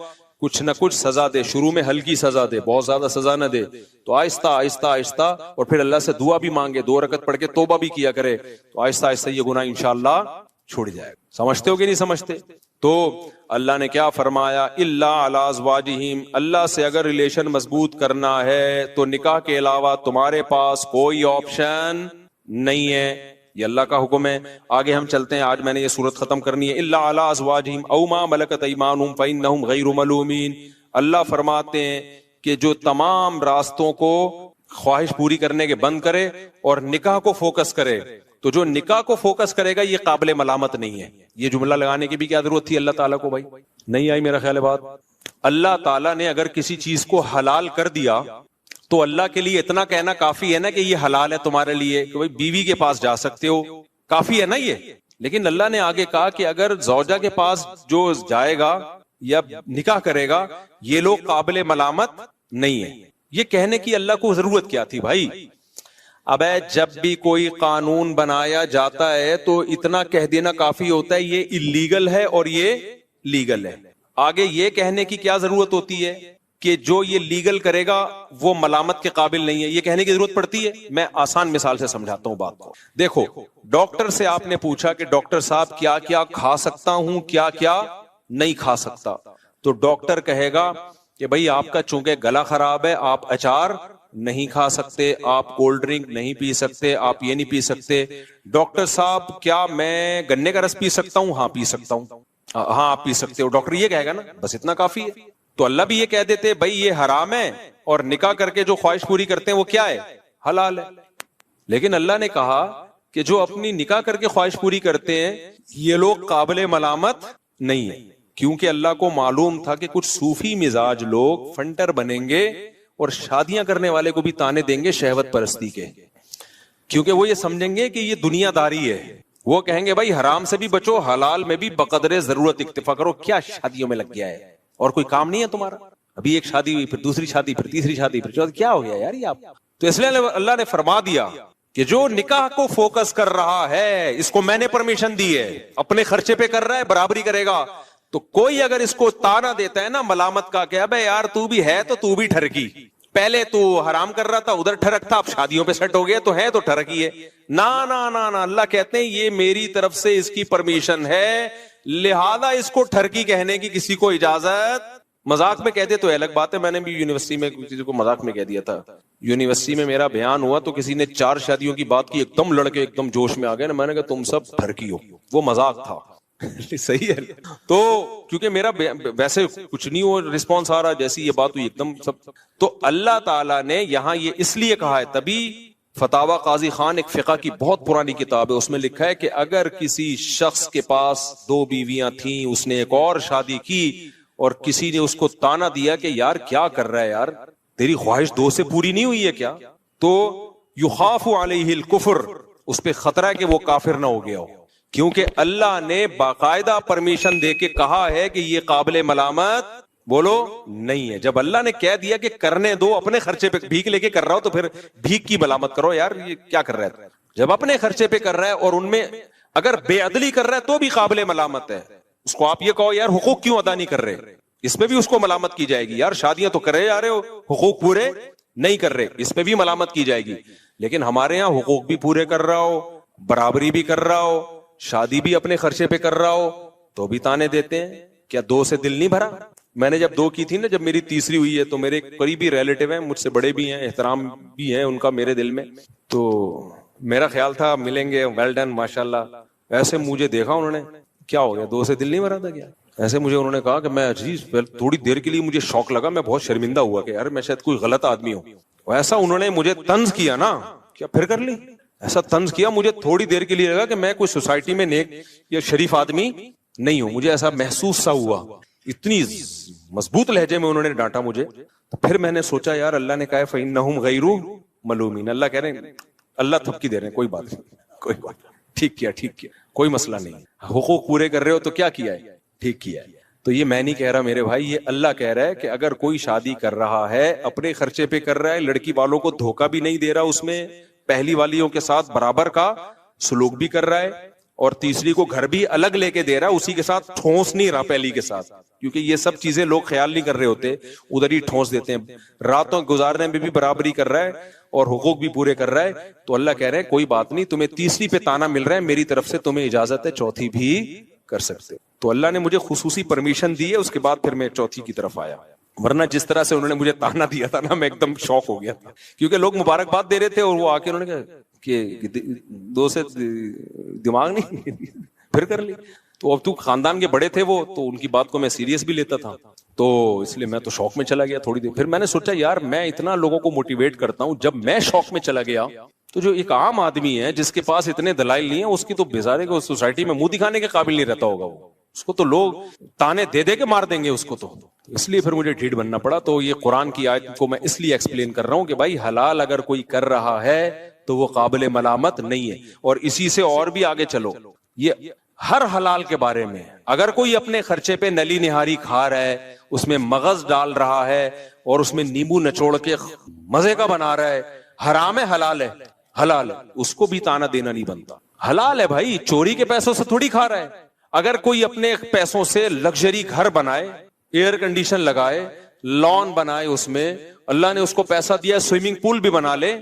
کچھ نہ کچھ سزا دے، شروع میں ہلکی سزا دے، بہت زیادہ سزا نہ دے، تو آہستہ آہستہ آہستہ، اور پھر اللہ سے دعا بھی مانگے، 2 رکعت پڑھ کے توبہ بھی کیا کرے، تو آہستہ آہستہ یہ گناہ انشاءاللہ چھوڑ جائے گا۔ سمجھتے ہو کہ نہیں سمجھتے؟ تو اللہ نے کیا فرمایا؟ الا علی ازواجہم، اللہ سے اگر ریلیشن مضبوط کرنا ہے تو نکاح کے علاوہ تمہارے پاس کوئی آپشن نہیں ہے، یہ اللہ کا حکم ہے۔ آگے ہم چلتے ہیں، آج میں نے یہ سورت ختم کرنی ہے۔ الا علی ازواجہم او ما ملکت ایمانہم فانہم غیر ملومین، اللہ فرماتے ہیں کہ جو تمام راستوں کو خواہش پوری کرنے کے بند کرے اور نکاح کو فوکس کرے، تو جو نکاح کو فوکس کرے گا یہ قابل ملامت نہیں ہے۔ یہ جملہ لگانے کی بھی کیا ضرورت تھی اللہ تعالیٰ کو؟ بھائی نہیں آئی میرا خیال ہے بات۔ اللہ تعالیٰ نے اگر کسی چیز کو حلال کر دیا تو اللہ کے لیے اتنا کہنا کافی ہے نا کہ یہ حلال ہے تمہارے لیے، کہ بھائی بیوی کے پاس جا سکتے ہو، کافی ہے نا یہ۔ لیکن اللہ نے آگے کہا کہ اگر زوجہ کے پاس جو جائے گا یا نکاح کرے گا، یہ لوگ قابل ملامت نہیں ہے۔ یہ کہنے کی اللہ کو ضرورت کیا تھی بھائی؟ اب جب بھی کوئی قانون بنایا جاتا ہے تو اتنا کہہ دینا کافی ہوتا ہے یہ اللیگل ہے اور یہ لیگل ہے۔ آگے یہ کہنے کی کیا ضرورت ہوتی ہے کہ جو یہ لیگل کرے گا وہ ملامت کے قابل نہیں ہے، یہ کہنے کی ضرورت پڑتی ہے؟ میں آسان مثال سے سمجھاتا ہوں بات کو۔ دیکھو، ڈاکٹر سے آپ نے پوچھا کہ ڈاکٹر صاحب کیا کیا کھا سکتا ہوں، کیا کیا نہیں کھا سکتا، تو ڈاکٹر کہے گا کہ بھائی آپ کا چونکہ گلا خراب ہے، آپ اچار نہیں کھا سکتے، آپ کولڈ ڈرنک نہیں پی سکتے، آپ یہ نہیں پی سکتے۔ ڈاکٹر صاحب کیا میں گنے کا رس پی سکتا ہوں؟ ہاں پی سکتا ہوں۔ ہاں آپ پی سکتے ہو، ڈاکٹر یہ کہے گا نا، بس اتنا کافی ہے۔ تو اللہ بھی یہ کہہ دیتے بھائی یہ حرام ہے، اور نکاح کر کے جو خواہش پوری کرتے ہیں وہ کیا ہے؟ حلال ہے۔ لیکن اللہ نے کہا کہ جو اپنی نکاح کر کے خواہش پوری کرتے ہیں یہ لوگ قابل ملامت نہیں ہے، کیونکہ اللہ کو معلوم تھا کہ کچھ صوفی مزاج لوگ فنٹر بنیں گے اور شادیاں کرنے والے کو بھی تانے دیں گے شہوت پرستی کے، کیونکہ وہ یہ سمجھیں گے کہ یہ دنیا داری ہے۔ وہ کہیں گے بھائی حرام سے بھی بچو، حلال میں بھی بقدر ضرورت اکتفا کرو، کیا شادیوں میں لگ گیا ہے اور کوئی کام نہیں ہے تمہارا؟ ابھی ایک شادی ہوئی، پھر دوسری شادی، پھر تیسری شادی، پھر چوتھی، کیا ہو گیا یار یہ آپ؟ تو اس لیے اللہ نے فرما دیا کہ جو نکاح کو فوکس کر رہا ہے اس کو میں نے پرمیشن دی ہے، اپنے خرچے پہ کر رہا ہے، برابری کرے گا۔ تو کوئی اگر اس کو تانا دیتا ہے نا ملامت کا کہ ابے یار تو بھی ہے تو بھی ٹھرکی، پہلے تو حرام کر رہا تھا ادھر ٹھرک تھا، اب شادیوں پہ سیٹ ہو گیا تو ہے تو ٹھرکی ہے، نا نا نا نا، اللہ کہتے ہیں یہ میری طرف سے اس کی پرمیشن ہے، لہذا اس کو ٹھرکی کہنے کی کسی کو اجازت۔ مذاق میں کہتے تو الگ بات ہے، میں نے بھی یونیورسٹی میں کسی کو مذاق میں کہہ دیا تھا، یونیورسٹی میں میرا بیان ہوا تو کسی نے 4 شادیوں کی بات کی، ایک دم لڑکے ایک دم جوش میں آ گئے نا، میں نے کہا تم سب ٹھرکی ہو، وہ مذاق تھا۔ صحیح ہے، تو کیونکہ میرا ویسے کچھ نہیں ہو رسپانس آ رہا، جیسی یہ بات ہوئی ایک دم سب۔ تو اللہ تعالیٰ نے یہاں یہ اس لیے کہا ہے، تبھی فتاوی قاضی خان ایک فقہ کی بہت پرانی کتاب ہے، اس میں لکھا ہے کہ اگر کسی شخص کے پاس 2 بیویاں تھیں، اس نے ایک اور شادی کی اور کسی نے اس کو تانا دیا کہ یار کیا کر رہا ہے یار، تیری خواہش 2 سے پوری نہیں ہوئی ہے کیا، تو یخاف علیہ الکفر، اس پہ خطرہ ہے کہ وہ کافر نہ ہو گیا ہو، کیونکہ اللہ نے باقاعدہ پرمیشن دے کے کہا ہے کہ یہ قابل ملامت بولو نہیں ہے۔ جب اللہ نے کہہ دیا کہ کرنے دو، اپنے خرچے پہ بھیک لے کے کر رہا ہو تو پھر بھیک کی ملامت کرو یار، یہ کیا کر رہا ہے؟ جب اپنے خرچے پہ کر رہا ہے اور ان میں اگر بے عدلی کر رہا ہے تو بھی قابل ملامت ہے، اس کو آپ یہ کہو یار حقوق کیوں ادا نہیں کر رہے، اس پہ بھی اس کو ملامت کی جائے گی، یار شادیاں تو کرے جا رہے ہو، حقوق پورے نہیں کر رہے، اس پہ بھی ملامت کی جائے گی۔ لیکن ہمارے یہاں حقوق بھی پورے کر رہا ہو، برابری بھی کر رہا ہو، شادی بھی اپنے خرچے پہ کر رہا ہو تو بھی تانے دیتے ہیں۔ کیا 2 سے دل نہیں بھرا؟ میں نے جب 2 کی تھی نا، جب میری تیسری ہوئی ہے تو میرے قریبی ریلیٹیو ہیں، مجھ سے بڑے بھی ہیں، احترام بھی ہے ان کا میرے دل میں، تو میرا خیال تھا ملیں گے، ویل ڈن ماشاءاللہ۔ ایسے مجھے دیکھا انہوں نے، کیا ہو گیا 2 سے دل نہیں بھرا تھا کیا؟ ایسے مجھے انہوں نے کہا کہ میں عزیز تھوڑی دیر کے لیے مجھے شوق لگا، میں بہت شرمندہ ہوا کہ یار میں شاید کوئی غلط آدمی ہوں۔ ایسا انہوں نے مجھے طنز کیا نا، کیا پھر کر لی، ایسا طنز کیا، مجھے تھوڑی دیر کے لیے لگا کہ میں کوئی سوسائٹی میں نیک یا شریف آدمی نہیں ہوں، مجھے ایسا محسوس سا ہوا، اتنی مضبوط لہجے میں انہوں نے ڈانٹا مجھے۔ تو پھر میں نے سوچا یار اللہ نے کہا ہے فَإِنَّهُمْ غَيْرُ مَلُومِينَ، اللہ کہہ رہے ہیں اللہ تھپکی دے رہے ہیں، کوئی بات نہیں، کوئی بات ٹھیک کیا کوئی مسئلہ نہیں، حقوق پورے کر رہے ہو تو کیا کیا ہے، ٹھیک کیا ہے۔ تو یہ میں نہیں کہہ رہا میرے بھائی، یہ اللہ کہہ رہا ہے کہ اگر کوئی شادی کر رہا ہے اپنے خرچے پہ کر رہا ہے، لڑکی والوں کو دھوکہ بھی نہیں دے رہا، اس میں پہلی والیوں کے ساتھ برابر کا سلوک بھی کر رہا ہے، اور تیسری کو گھر بھی الگ لے کے دے رہا ہے، اسی کے ساتھ ٹھونس نہیں رہا پہلی کے ساتھ، کیونکہ یہ سب چیزیں لوگ خیال نہیں کر رہے ہوتے, ادھر ہی ٹھونس دیتے ہیں. راتوں گزارنے میں بھی برابری کر رہا ہے اور حقوق بھی پورے کر رہا ہے, تو اللہ کہہ رہے ہیں کوئی بات نہیں, تمہیں تیسری پہ تانا مل رہا ہے, میری طرف سے تمہیں اجازت ہے چوتھی بھی کر سکتے. تو اللہ نے مجھے خصوصی پرمیشن دی ہے, اس کے بعد پھر میں چوتھی کی طرف آیا. ورنہ جس طرح سے انہوں نے مجھے تانا دیا تھا نا, میں ایک دم شوق ہو گیا تھا, کیونکہ لوگ مبارکباد دے رہے تھے اور وہ آ کے انہوں نے کہا کہ دو سے دماغ نہیں پھر کر لی. تو اب تو خاندان کے بڑے تھے وہ, تو ان کی بات کو میں سیریس بھی لیتا تھا, تو اس لیے میں تو شوق میں چلا گیا تھوڑی دیر. پھر میں نے سوچا یار میں اتنا لوگوں کو موٹیویٹ کرتا ہوں, جب میں شوق میں چلا گیا تو جو ایک عام آدمی ہے جس کے پاس اتنے دلائل نہیں ہیں, اس کی تو بیزارے کو سوسائٹی میں منہ دکھانے کے قابل نہیں رہتا ہوگا, وہ اس کو تو لوگ تانے دے دے کے مار دیں گے اس کو. تو اس لیے پھر مجھے ڈھیٹ بننا پڑا. تو یہ قرآن کی آیت کو میں اس لیے ایکسپلین کر رہا ہوں کہ بھائی حلال اگر کوئی کر رہا ہے تو وہ قابل ملامت نہیں ہے. اور اسی سے اور بھی آگے چلو, یہ ہر حلال کے بارے میں اگر کوئی اپنے خرچے پہ نلی نہاری کھا رہا ہے, اس میں مغز ڈال رہا ہے اور اس میں نیمبو نچوڑ کے مزے کا بنا رہا ہے, حرام ہے حلال ہے, حلال ہے, اس کو بھی تانا دینا نہیں بنتا. حلال ہے بھائی, چوری کے پیسوں سے تھوڑی کھا رہا ہے. اگر کوئی اپنے پیسوں سے لگژری گھر بنائے, ایئر کنڈیشن لگائے, لان بنائے, اس میں اللہ نے اس کو پیسہ دیا, سوئمنگ پول بھی بنا لے,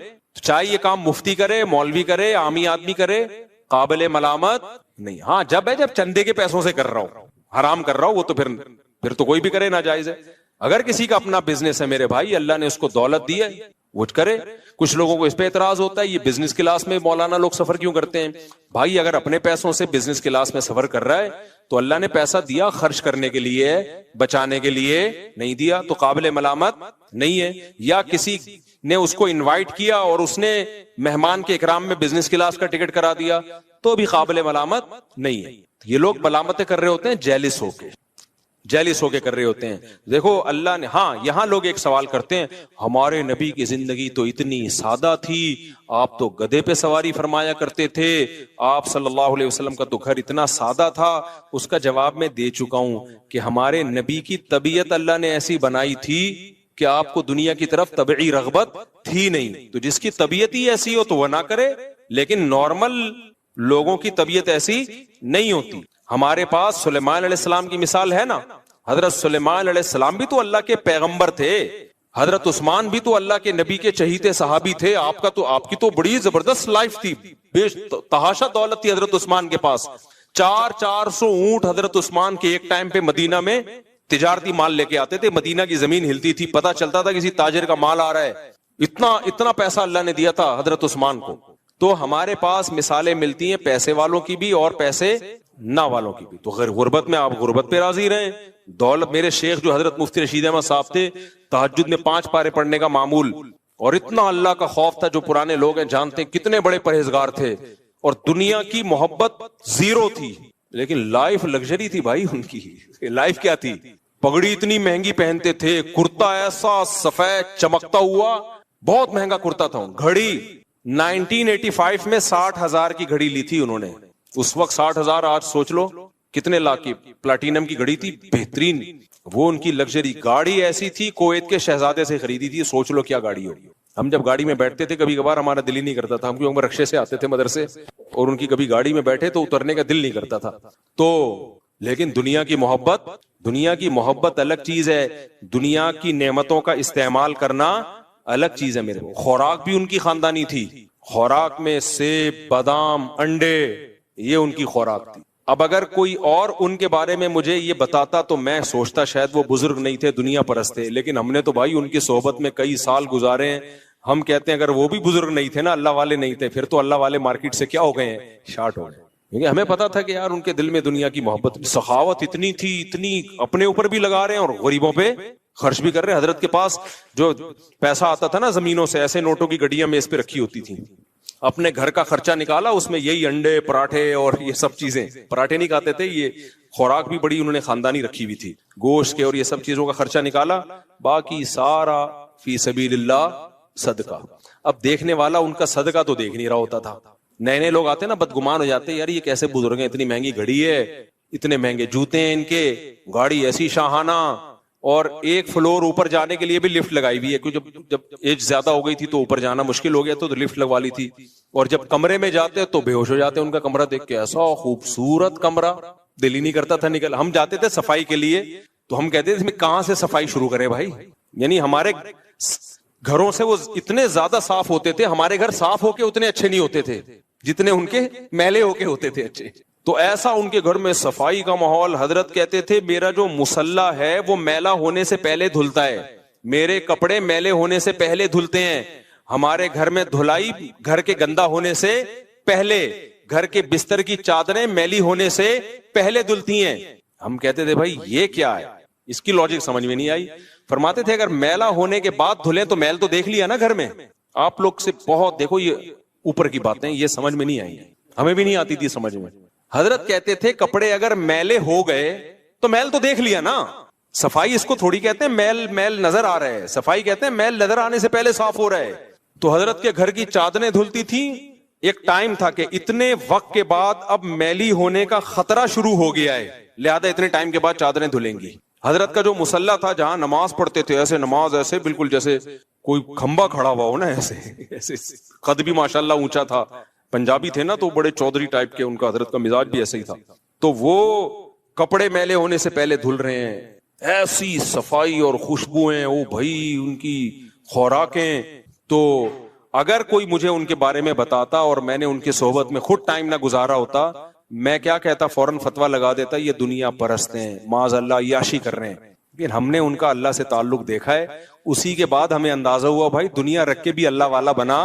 چاہے یہ کام مفتی کرے, مولوی کرے, عامی آدمی کرے, قابل ملامت نہیں. ہاں جب چندے کے پیسوں سے کر رہا ہوں, حرام کر رہا ہوں, وہ تو پھر تو کوئی بھی کرے ناجائز ہے. اگر کسی کا اپنا بزنس ہے میرے بھائی, اللہ نے اس کو دولت دی ہے, وہ کرے. کچھ لوگوں کو اس پہ اعتراض ہوتا ہے یہ بزنس کلاس میں مولانا لوگ سفر کیوں کرتے ہیں. بھائی اگر اپنے پیسوں سے بزنس کلاس میں سفر کر رہا ہے تو اللہ نے پیسہ دیا خرچ کرنے کے لیے, بچانے کے لیے نہیں دیا, تو قابل ملامت نہیں ہے. یا کسی نے اس کو انوائٹ کیا اور اس نے مہمان کے اکرام میں بزنس کلاس کا ٹکٹ کرا دیا, تو بھی قابل ملامت نہیں ہے. یہ لوگ ملامتیں کر رہے ہوتے ہیں جیلس ہو کے کر رہے ہوتے ہیں. دیکھو اللہ نے, ہاں یہاں لوگ ایک سوال کرتے ہیں, ہمارے نبی کی زندگی تو اتنی سادہ تھی, آپ تو گدھے پہ سواری فرمایا کرتے تھے, آپ صلی اللہ علیہ وسلم کا تو گھر اتنا سادہ تھا. اس کا جواب میں دے چکا ہوں کہ ہمارے نبی کی طبیعت اللہ نے ایسی بنائی تھی کہ آپ کو دنیا کی طرف طبعی رغبت تھی نہیں. تو جس کی طبیعت ہی ایسی ہو تو وہ نہ کرے, لیکن نارمل لوگوں کی طبیعت ایسی نہیں ہوتی. ہمارے پاس سلیمان علیہ السلام کی مثال ہے نا, حضرت سلیمان علیہ السلام بھی تو اللہ کے پیغمبر تھے, حضرت عثمان بھی تو اللہ کے نبی کے چہیتے صحابی تھے. آپ کی تو بڑی زبردست لائف تھی, بے تحاشا دولت تھی حضرت عثمان کے پاس. 400 اونٹ حضرت عثمان کے ایک ٹائم پہ مدینہ میں تجارتی مال لے کے آتے تھے. مدینہ کی زمین ہلتی تھی, پتہ چلتا تھا کسی تاجر کا مال آ رہا ہے. اتنا پیسہ اللہ نے دیا تھا حضرت عثمان کو. تو ہمارے پاس مثالیں ملتی ہیں پیسے والوں کی بھی اور پیسے نہ والوں کی بھی. تو غربت میں آپ غربت پہ راضی رہیں. دولت, میرے شیخ جو حضرت مفتی رشید احمد صاحب تھے, تہجد میں 5 پارے پڑھنے کا معمول, اور اتنا اللہ کا خوف تھا. جو پرانے لوگ ہیں جانتے ہیں کتنے بڑے پرہیزگار تھے, اور دنیا کی محبت زیرو تھی, لیکن لائف لگژری تھی بھائی ان کی. لائف کیا تھی, پگڑی اتنی مہنگی پہنتے تھے, کرتا ایسا سفید چمکتا ہوا, بہت مہنگا کرتا تھا. گھڑی 1985 میں 60,000 کی گھڑی لی تھی انہوں نے. اس وقت 60,000, آج سوچ لو کتنے لاکھ کی پلاٹینم کی گھڑی تھی, بہترین. وہ ان کی لگژری. گاڑی ایسی تھی کویت کے شہزادے سے خریدی تھی, سوچ لو کیا گاڑی ہوگی. ہم جب گاڑی میں بیٹھتے تھے کبھی کبھار ہمارا دل ہی نہیں کرتا تھا, ہم کیونکہ رکشے سے آتے تھے مدرسے, اور ان کی کبھی گاڑی میں بیٹھے تو اترنے کا دل نہیں کرتا تھا. تو لیکن دنیا کی محبت الگ چیز ہے, دنیا کی نعمتوں کا استعمال کرنا الگ چیز ہے. میرے خوراک بھی ان کی خاندانی تھی, خوراک میں سیب, بادام, انڈے, یہ ان کی خوراک تھی. اب اگر کوئی اور ان کے بارے میں مجھے یہ بتاتا تو میں سوچتا شاید وہ بزرگ نہیں تھے, دنیا پرست تھے. لیکن ہم نے تو بھائی ان کی صحبت میں کئی سال گزارے ہیں. ہم کہتے ہیں اگر وہ بھی بزرگ نہیں تھے نا, اللہ والے نہیں تھے, پھر تو اللہ والے مارکیٹ سے کیا ہو گئے ہیں, شارٹ ہو گئے. کیونکہ ہمیں پتا تھا کہ یار ان کے دل میں دنیا کی محبت, سخاوت اتنی تھی, اتنی اپنے اوپر بھی لگا رہے ہیں اور غریبوں پہ خرچ بھی کر رہے ہیں. حضرت کے پاس جو پیسہ آتا تھا نا زمینوں سے, ایسے نوٹوں کی گڈیاں میں اس پہ رکھی ہوتی تھی. اپنے گھر کا خرچہ نکالا, اس میں یہی انڈے, پراٹھے اور یہ سب چیزیں. پراٹھے نہیں کھاتے تھے, یہ خوراک بھی بڑی انہوں نے خاندانی رکھی ہوئی تھی, گوشت کے اور یہ سب چیزوں کا خرچہ نکالا, باقی سارا فی سبیل اللہ صدقہ. اب دیکھنے والا ان کا صدقہ تو دیکھ نہیں رہا ہوتا تھا. نئے لوگ آتے نا بدگمان ہو جاتے, یار یہ کیسے بزرگ ہیں, اتنی مہنگی گھڑی ہے, اتنے مہنگے جوتے ہیں ان کے, گاڑی ایسی شاہانہ, اور ایک فلور اوپر جانے کے لیے بھی لفٹ لگائی ہوئی ہے, کیونکہ جب ایج زیادہ ہو گئی تھی تو اوپر جانا مشکل ہو گیا تو لفٹ لگوا لی تھی. اور جب کمرے میں جاتے تو بے ہوش ہو جاتے ان کا کمرہ دیکھ کے, ایسا خوبصورت کمرہ, دل ہی نہیں کرتا تھا نکل. ہم جاتے تھے صفائی کے لیے, تو ہم کہتے تھے کہاں سے صفائی شروع کریں بھائی. یعنی ہمارے گھروں سے وہ اتنے زیادہ صاف ہوتے تھے, ہمارے گھر صاف ہو کے اتنے اچھے نہیں ہوتے تھے جتنے ان کے میلے ہو کے ہوتے تھے اچھے. تو ایسا ان کے گھر میں صفائی کا ماحول. حضرت کہتے تھے میرا جو مصلی ہے وہ میلا ہونے سے پہلے دھلتا ہے, میرے کپڑے میلے ہونے سے پہلے دھلتے ہیں. ہمارے گھر میں دھلائی گھر کے گندا ہونے سے پہلے, گھر کے بستر کی چادریں میلی ہونے سے پہلے دھلتی ہیں. ہم کہتے تھے بھائی یہ کیا ہے, اس کی لاجک سمجھ میں نہیں آئی. فرماتے تھے اگر میلا ہونے کے بعد دھلیں تو میل تو دیکھ لیا نا گھر میں. آپ لوگ سے بہت دیکھو یہ اوپر کی باتیں, یہ سمجھ میں نہیں آئی, ہمیں بھی نہیں آتی تھی سمجھ میں. حضرت کہتے تھے کپڑے اگر میلے ہو گئے تو میل تو دیکھ لیا نا. صفائی اس کو تھوڑی کہتے ہیں میل میل نظر آ رہا ہے, صفائی کہتے ہیں میل نظر آنے سے پہلے صاف ہو رہا ہے. تو حضرت کے گھر کی چادریں دھلتی تھیں. ایک ٹائم تھا کہ اتنے وقت کے بعد اب میلی ہونے کا خطرہ شروع ہو گیا ہے, لہذا اتنے ٹائم کے بعد چادریں دھلیں گی. حضرت کا جو مصلی تھا جہاں نماز پڑھتے تھے, ایسے نماز ایسے بالکل جیسے کوئی کھمبا کھڑا ہوا ہو نا, ایسے قد بھی ماشاءاللہ اونچا تھا. پنجابی تھے نا تو بڑے چودھری ٹائپ کے, ان کا حضرت کا مزاج بھی ایسے ہی تھا. تو وہ کپڑے میلے ہونے سے پہلے دھل رہے ہیں, ایسی صفائی اور خوشبوئیں, او بھائی ان کی خوراکیں. تو اگر کوئی مجھے ان کے بارے میں بتاتا اور میں نے ان کی صحبت میں خود ٹائم نہ گزارا ہوتا, میں کیا کہتا, فوراً فتویٰ لگا دیتا یہ دنیا پرست ہیں, معاذ اللہ عیاشی کر رہے ہیں. لیکن ہم نے ان کا اللہ سے تعلق دیکھا ہے, اسی کے بعد ہمیں اندازہ ہوا بھائی دنیا رکھ کے بھی اللہ والا بنا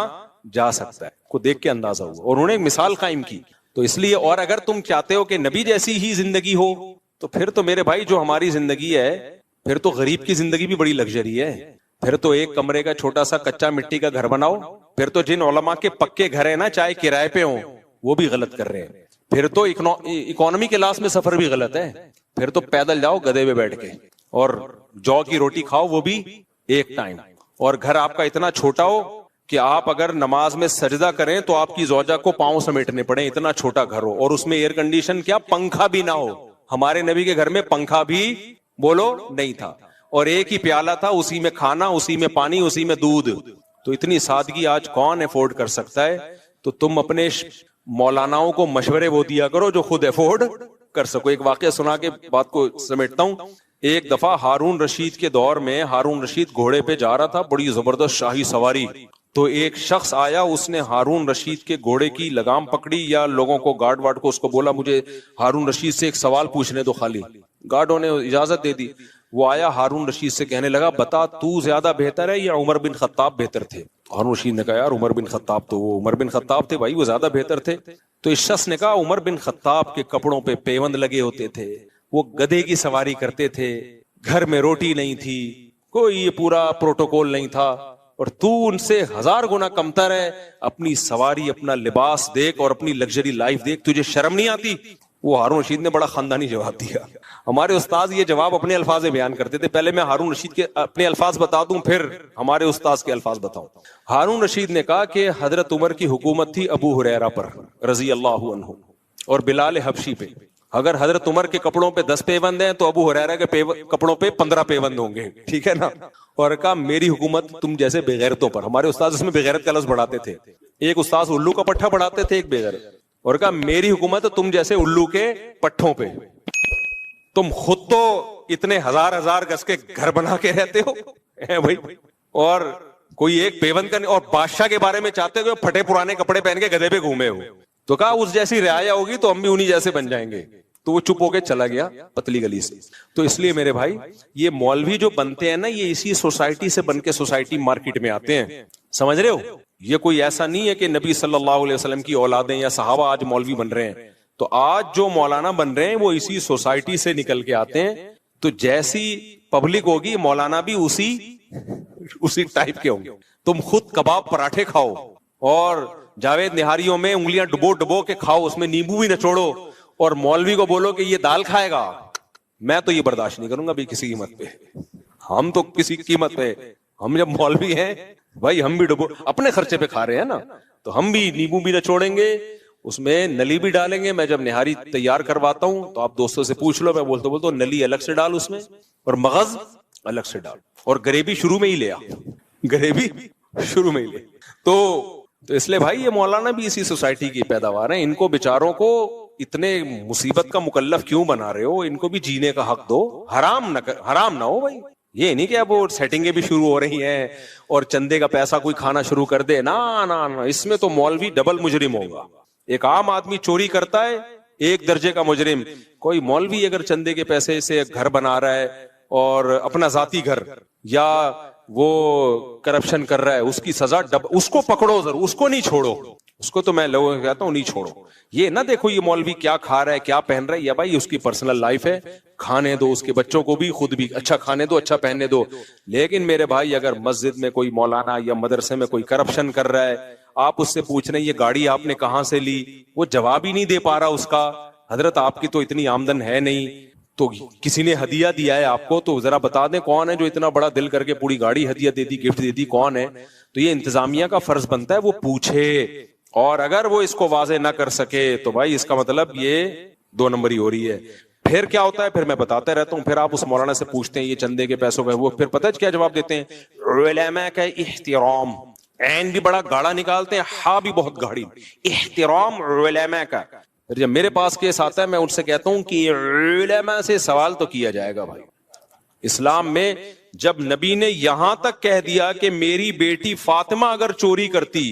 جا سکتا ہے, کو دیکھ کے اندازہ ہوا, اور انہوں نے ایک مثال قائم کی. تو اس لیے, اور اگر تم چاہتے ہو کہ نبی جیسی ہی زندگی ہو تو پھر تو میرے بھائی جو ہماری زندگی ہے, پھر تو غریب کی زندگی بھی بڑی لگژری ہے. پھر تو ایک کمرے کا چھوٹا سا کچا مٹی کا گھر بناؤ. پھر تو جن علماء کے پکے گھر ہیں نا, چاہے کرائے پہ ہوں, وہ بھی غلط کر رہے ہیں. پھر تو اکانومی کلاس میں سفر بھی غلط ہے. پھر تو پیدل جاؤ گدھے پہ بیٹھ کے, اور جو کی روٹی کھاؤ وہ بھی ایک ٹائم. اور گھر آپ کا اتنا چھوٹا ہو کہ آپ اگر نماز میں سجدہ کریں تو آپ کی زوجہ کو پاؤں سمیٹنے پڑے, اتنا چھوٹا گھر ہو, اور اس میں ایئر کنڈیشن کیا پنکھا بھی نہ ہو. ہمارے نبی کے گھر میں پنکھا بھی بولو نہیں تھا, اور ایک ہی پیالہ تھا, اسی میں کھانا, اسی میں پانی, اسی میں دودھ. تو اتنی سادگی آج کون افورڈ کر سکتا ہے؟ تو تم اپنے مولاناؤں کو مشورے وہ دیا کرو جو خود افورڈ کر سکو. ایک واقعہ سنا کے بات کو سمیٹتا ہوں. ایک دفعہ ہارون رشید کے دور میں ہارون رشید گھوڑے پہ جا رہا تھا, بڑی زبردست شاہی سواری. تو ایک شخص آیا, اس نے ہارون رشید کے گھوڑے کی لگام پکڑی, یا لوگوں کو گارڈ وارڈ کو اس کو بولا مجھے ہارون رشید سے ایک سوال پوچھنے دو خالی. گارڈوں نے اجازت دے دی. وہ آیا ہارون رشید سے کہنے لگا بتا تو زیادہ بہتر ہے یا عمر بن خطاب بہتر تھے؟ ہارون رشید نے کہا یار عمر بن خطاب, تو وہ عمر بن خطاب تھے بھائی, وہ زیادہ بہتر تھے. تو اس شخص نے کہا عمر بن خطاب کے کپڑوں پہ پیوند لگے ہوتے تھے, وہ گدھے کی سواری کرتے تھے, گھر میں روٹی نہیں تھی, کوئی یہ پورا پروٹوکول نہیں تھا, اور تو ان سے 1000 گنا کمتر ہے. اپنی سواری, اپنا لباس دیکھ اور اپنی لگژری لائف دیکھ, تجھے شرم نہیں آتی؟ وہ ہارون رشید نے بڑا خاندانی جواب دیا. ہمارے استاد یہ جواب اپنے الفاظ میں بیان کرتے تھے. پہلے میں ہارون رشید کے اپنے الفاظ بتا دوں, پھر ہمارے استاد کے الفاظ بتاؤں. ہارون رشید نے کہا کہ حضرت عمر کی حکومت تھی ابو ہریرہ پر رضی اللہ عنہ, اور بلال حبشی پہ. اگر حضرت عمر کے کپڑوں پہ 10 پیوند ہیں تو ابو ہریرہ کے کپڑوں پہ 15 پیوند ہوں گے, ٹھیک ہے نا. اور کہا میری حکومت تم جیسے بےغیرتوں پر. ہمارے استاد اس میں بےغیرت کا لفظ بڑھاتے تھے. ایک استاد الو کا پٹھا بڑھاتے تھے, ایک بےغیرت. اور کہا میری حکومت تم جیسے الو کے پٹھوں پہ. تم خود تو اتنے 1000 گز کے گھر بنا کے رہتے ہو بھائی, اور کوئی ایک پیوند کا, اور بادشاہ کے بارے میں چاہتے ہو پھٹے پرانے کپڑے پہن کے گدھے پہ گھومے ہو. تو کہا اس جیسی رعایا ہوگی تو ہم بھی انہی جیسے بن جائیں گے. تو وہ چپ ہو کے چلا گیا پتلی گلی سے. تو اس لیے میرے بھائی یہ مولوی جو بنتے ہیں نا, یہ اسی سوسائٹی سے بن کے سوسائٹی مارکیٹ میں آتے ہیں, سمجھ رہے ہو. یہ کوئی ایسا نہیں ہے کہ نبی صلی اللہ علیہ وسلم کی اولادیں یا صحابہ آج مولوی بن رہے ہیں. تو آج جو مولانا بن رہے ہیں وہ اسی سوسائٹی سے نکل کے آتے ہیں. تو جیسی پبلک ہوگی مولانا بھی اسی ٹائپ کے ہوں گے. تم خود کباب پراٹھے کھاؤ اور جاوید نہاریوں میں انگلیاں ڈبو ڈبو کے کھاؤ, اس میں نیمبو بھی نچوڑو, اور مولوی کو بولو کہ یہ دال کھائے گا, میں تو یہ برداشت نہیں کروں گا بھی کسی قیمت پہ. ہم تو کسی قیمت پہ, ہم جب مولوی ہیں بھائی ہم بھی ڈبو اپنے خرچے پہ کھا رہے ہیں نا, تو ہم بھی نیمبو بھی نچوڑیں گے, اس میں نلی بھی ڈالیں گے. میں جب نہاری تیار کرواتا ہوں تو آپ دوستوں سے پوچھ لو, میں بولتا ہوں نلی الگ سے ڈال اس میں, اور مغز الگ سے ڈال, اور گریوی شروع میں ہی لے آ, گریوی شروع میں ہی لے. تو اس لیے بھائی یہ مولانا بھی اسی سوسائٹی کی پیداوار ہیں. ان کو بیچاروں کو اتنے مصیبت کا مکلف کیوں بنا رہے ہو؟ ان کو بھی جینے کا حق دو، حرام نہ ہو بھائی. یہ نہیں کہ اب وہ سیٹنگیں بھی شروع ہو رہی ہیں اور چندے کا پیسہ کوئی کھانا شروع کر دے. نا اس میں تو مولوی ڈبل مجرم ہوگا. ایک عام آدمی چوری کرتا ہے ایک درجے کا مجرم، کوئی مولوی اگر چندے کے پیسے سے گھر بنا رہا ہے اور اپنا ذاتی گھر، یا وہ کرپشن کر رہا ہے، اس کی سزا اس کو پکڑو ضرور، اس کو نہیں چھوڑو. اس کو تو میں لوگوں کو کہتا ہوں نہیں چھوڑو. یہ نہ دیکھو یہ مولوی کیا کھا رہا ہے کیا پہن رہا ہے، یا بھائی اس کی پرسنل لائف ہے، کھانے دو، اس کے بچوں کو بھی خود بھی اچھا کھانے دو، اچھا پہننے دو. لیکن میرے بھائی اگر مسجد میں کوئی مولانا یا مدرسے میں کوئی کرپشن کر رہا ہے، آپ اس سے پوچھ رہے ہیں یہ گاڑی آپ نے کہاں سے لی، وہ جواب ہی نہیں دے پا رہا اس کا. حضرت آپ کی تو اتنی آمدن ہے نہیں، تو کسی نے ہدیہ دیا ہے آپ کو، تو ذرا بتا دیں کون ہے جو اتنا بڑا دل کر کے پوری گاڑی ہدیہ دے دی، گفٹ دے دی، کون ہے؟ تو یہ انتظامیہ کا فرض بنتا ہے وہ پوچھے، اور اگر وہ اس کو واضح نہ کر سکے تو بھائی اس کا مطلب یہ 2 نمبری ہو رہی ہے. پھر کیا ہوتا ہے، پھر میں بتاتا رہتا ہوں، پھر آپ اس مولانا سے پوچھتے ہیں یہ چندے کے پیسوں کا، وہ پھر پتہ ہے کیا جواب دیتے ہیں؟ علماء کا احترام. عین بھی بڑا گاڑا نکالتے ہیں، ہاں بھی بہت گاڑی. احترام علماء کا. جب میرے پاس کیس آتا ہے میں ان سے کہتا ہوں کہ علماء سے سوال تو کیا جائے گا. بھائی اسلام میں جب نبی نے یہاں تک کہہ دیا کہ میری بیٹی فاطمہ اگر چوری کرتی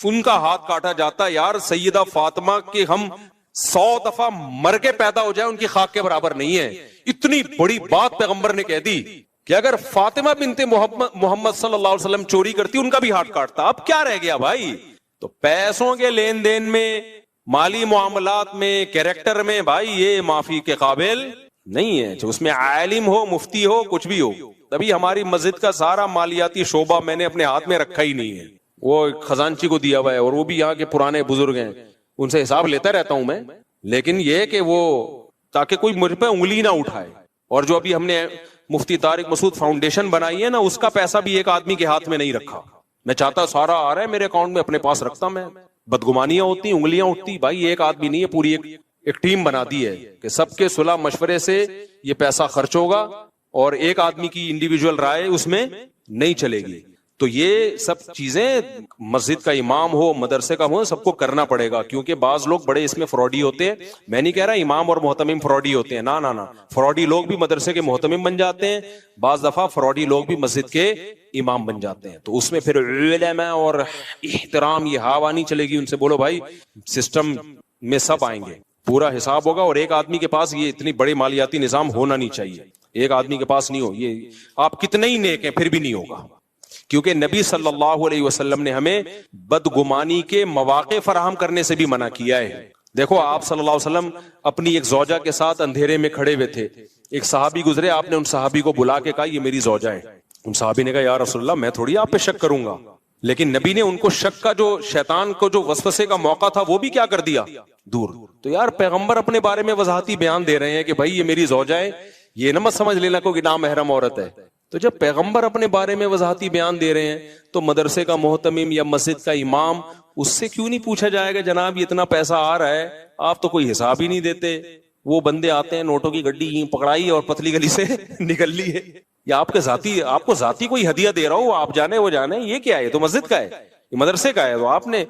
ان کا ہاتھ کاٹا جاتا، یار سیدہ فاطمہ کے ہم 100 دفعہ مر کے پیدا ہو جائے ان کی خاک کے برابر نہیں ہے. اتنی بڑی بات پیغمبر نے کہہ دی کہ اگر فاطمہ بنت محمد صلی اللہ علیہ وسلم چوری کرتی ان کا بھی ہاتھ کاٹتا. اب کیا رہ گیا بھائی؟ تو پیسوں کے لین دین میں، مالی معاملات میں، کیریکٹر میں، بھائی یہ معافی کے قابل نہیں ہے. اس میں عالم ہو، مفتی ہو، کچھ بھی ہو. تبھی ہماری مسجد کا سارا مالیاتی شعبہ میں نے اپنے ہاتھ میں رکھا ہی نہیں ہے، وہ خزانچی کو دیا ہوا ہے، اور وہ بھی یہاں کے پرانے بزرگ ہیں، ان سے حساب لیتا رہتا ہوں میں. لیکن یہ کہ وہ تاکہ کوئی مجھ پہ انگلی نہ اٹھائے. اور جو ابھی ہم نے مفتی طارق مسعود فاؤنڈیشن بنائی ہے نا، اس کا پیسہ بھی ایک آدمی کے ہاتھ میں نہیں رکھا. میں چاہتا سارا آ رہا ہے میرے اکاؤنٹ میں، اپنے پاس رکھتا میں. بدگمانیاں ہوتی، انگلیاں اٹھتی. بھائی ایک آدمی نہیں ہے، پوری ایک ٹیم بنا دی ہے کہ سب کے صلح مشورے سے یہ پیسہ خرچ ہوگا، اور ایک آدمی کی انڈیویجول رائے اس میں نہیں چلے گی. تو یہ سب چیزیں مسجد کا امام ہو، مدرسے کا ہو، سب کو کرنا پڑے گا. کیونکہ بعض لوگ بڑے اس میں فراڈی ہوتے ہیں. میں نہیں کہہ رہا امام اور محتمم فراڈی ہوتے ہیں، نہ فراڈی لوگ بھی مدرسے کے محتمم بن جاتے ہیں، بعض دفعہ فراڈی لوگ بھی مسجد کے امام بن جاتے ہیں. تو اس میں پھر علماء اور احترام یہ ہوا نہیں چلے گی. ان سے بولو بھائی سسٹم میں سب آئیں گے، پورا حساب ہوگا، اور ایک آدمی کے پاس یہ اتنی بڑے مالیاتی نظام ہونا نہیں چاہیے. ایک آدمی کے پاس نہیں ہو، یہ آپ کتنے ہی نیک ہیں پھر بھی نہیں ہوگا. کیونکہ نبی صلی اللہ علیہ وسلم نے ہمیں بدگمانی کے مواقع فراہم کرنے سے بھی منع کیا ہے. دیکھو آپ صلی اللہ علیہ وسلم اپنی ایک زوجہ کے ساتھ اندھیرے میں کھڑے ہوئے تھے، ایک صحابی گزرے، آپ نے ان صحابی کو بلا کے کہا یہ میری زوجہ ہے. ان صحابی نے کہا یا رسول اللہ میں تھوڑی آپ پہ شک کروں گا. لیکن نبی نے ان کو شک کا جو شیطان کو جو وسوسے کا موقع تھا وہ بھی کیا کر دیا، دور. تو یار پیغمبر اپنے بارے میں وضاحتی بیان دے رہے ہیں کہ بھائی یہ میری زوجہ ہے، یہ نہ مت سمجھ لینا کوئی نامحرم عورت ہے. تو جب پیغمبر اپنے بارے میں وضاحتی بیان دے رہے ہیں تو مدرسے کا محتمم یا مسجد کا امام، اس سے کیوں نہیں پوچھا جائے گا جناب یہ اتنا پیسہ آ رہا ہے، آپ تو کوئی حساب ہی نہیں دیتے. وہ بندے آتے ہیں نوٹوں کی گڈی پکڑائی اور پتلی گلی سے نکل لی ہے، یا آپ کو ذاتی کوئی ہدیہ دے رہا ہو، آپ جانے وہ جانے، یہ کیا ہے؟ تو مسجد کا ہے، یہ مدرسے کا ہے. تو آپ نے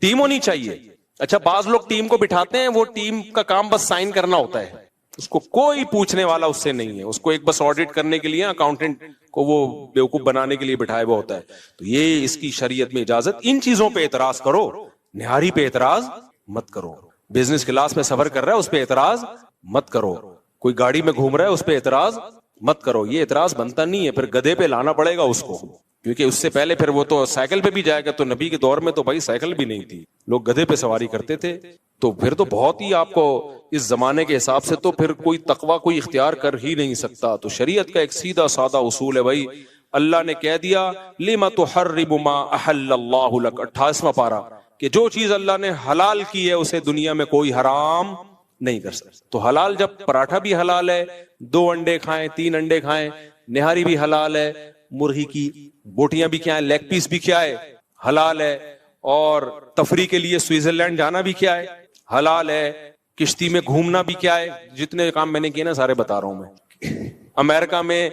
ٹیم ہونی چاہیے. اچھا بعض لوگ ٹیم کو بٹھاتے ہیں، وہ ٹیم کا کام بس سائن کرنا ہوتا ہے، اس کو کوئی پوچھنے والا اس سے نہیں ہے، اس کو ایک بس آڈٹ کرنے کے لیے اکاؤنٹنٹ کو وہ بیوقوف بنانے کے لیے بٹھائے ہوا ہوتا ہے. تو یہ اس کی شریعت میں اجازت. ان چیزوں پہ اعتراض کرو، نہاری پہ اعتراض مت کرو. بزنس کلاس میں سفر کر رہا ہے اس پہ اعتراض مت کرو. کوئی گاڑی میں گھوم رہا ہے اس پہ اعتراض مت کرو. یہ اعتراض بنتا نہیں ہے، پھر گدھے پہ لانا پڑے گا اس کو، کیونکہ اس سے پہلے پھر وہ تو سائیکل پہ بھی جائے گا. تو نبی کے دور میں تو بھائی سائیکل بھی نہیں تھی، لوگ گدھے پہ سواری کرتے تھے. تو پھر تو بہت ہی آپ کو اس زمانے کے حساب سے تو پھر کوئی تقوی کوئی اختیار کر ہی نہیں سکتا. تو شریعت کا ایک سیدھا سادہ اصول ہے بھائی، اللہ نے کہہ دیا لما تحرم ما احل اللہ لک، 28واں پارہ، کہ جو چیز اللہ نے حلال کی ہے اسے دنیا میں کوئی حرام نہیں کر سکتا. تو حلال جب پراٹھا بھی حلال ہے، 2 انڈے کھائیں 3 انڈے کھائیں، نہاری بھی حلال ہے، مرغی کی بوٹیاں بھی کیا ہے، لیگ پیس بھی کیا ہے، حلال ہے. اور تفریح کے لیے سوئٹزرلینڈ جانا بھی کیا ہے، حلال ہے. کشتی میں گھومنا بھی کیا ہے، جتنے کام میں نے کیے نا سارے بتا رہا ہوں میں. امریکہ میں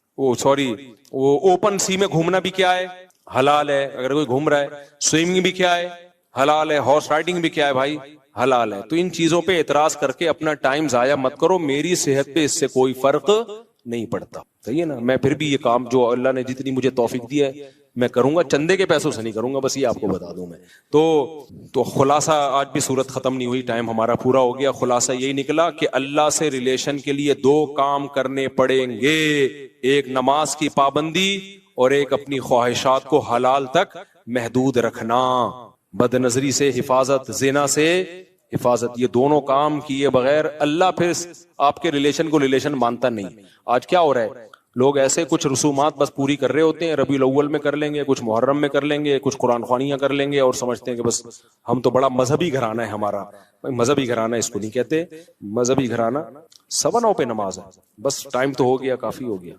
اوپن سی میں گھومنا بھی کیا ہے، حلال ہے اگر کوئی گھوم رہا ہے. سوئمنگ بھی کیا ہے، حلال ہے. ہارس رائڈنگ بھی کیا ہے بھائی، حلال ہے. تو ان چیزوں پہ اعتراض کر کے اپنا ٹائم ضائع مت کرو, میری صحت پہ اس سے کوئی فرق نہیں پڑتا. صحیح ہے نا. میں پھر بھی یہ کام جو اللہ نے جتنی مجھے توفیق دی ہے میں کروں گا, چندے کے پیسوں سے نہیں کروں گا, بس یہ آپ کو بتا دوں میں. تو خلاصہ, آج بھی صورت ختم نہیں ہوئی, ٹائم ہمارا پورا ہو گیا. خلاصہ یہی نکلا کہ اللہ سے ریلیشن کے لیے 2 کام کرنے پڑیں گے, ایک نماز کی پابندی اور ایک اپنی خواہشات کو حلال تک محدود رکھنا, بد نظری سے حفاظت, زنا سے حفاظت. یہ دونوں کام کیے بغیر اللہ پھر آپ کے ریلیشن کو ریلیشن مانتا نہیں. آج کیا ہو رہا ہے, لوگ ایسے کچھ رسومات بس پوری کر رہے ہوتے ہیں, ربیع الاول میں کر لیں گے, کچھ محرم میں کر لیں گے, کچھ قرآن خوانیاں کر لیں گے اور سمجھتے ہیں کہ بس ہم تو بڑا مذہبی گھرانہ ہے ہمارا. مذہبی گھرانہ اس کو نہیں کہتے, مذہبی گھرانہ 9:15 پہ نماز ہے, بس ٹائم تو ہو گیا, کافی ہو گیا.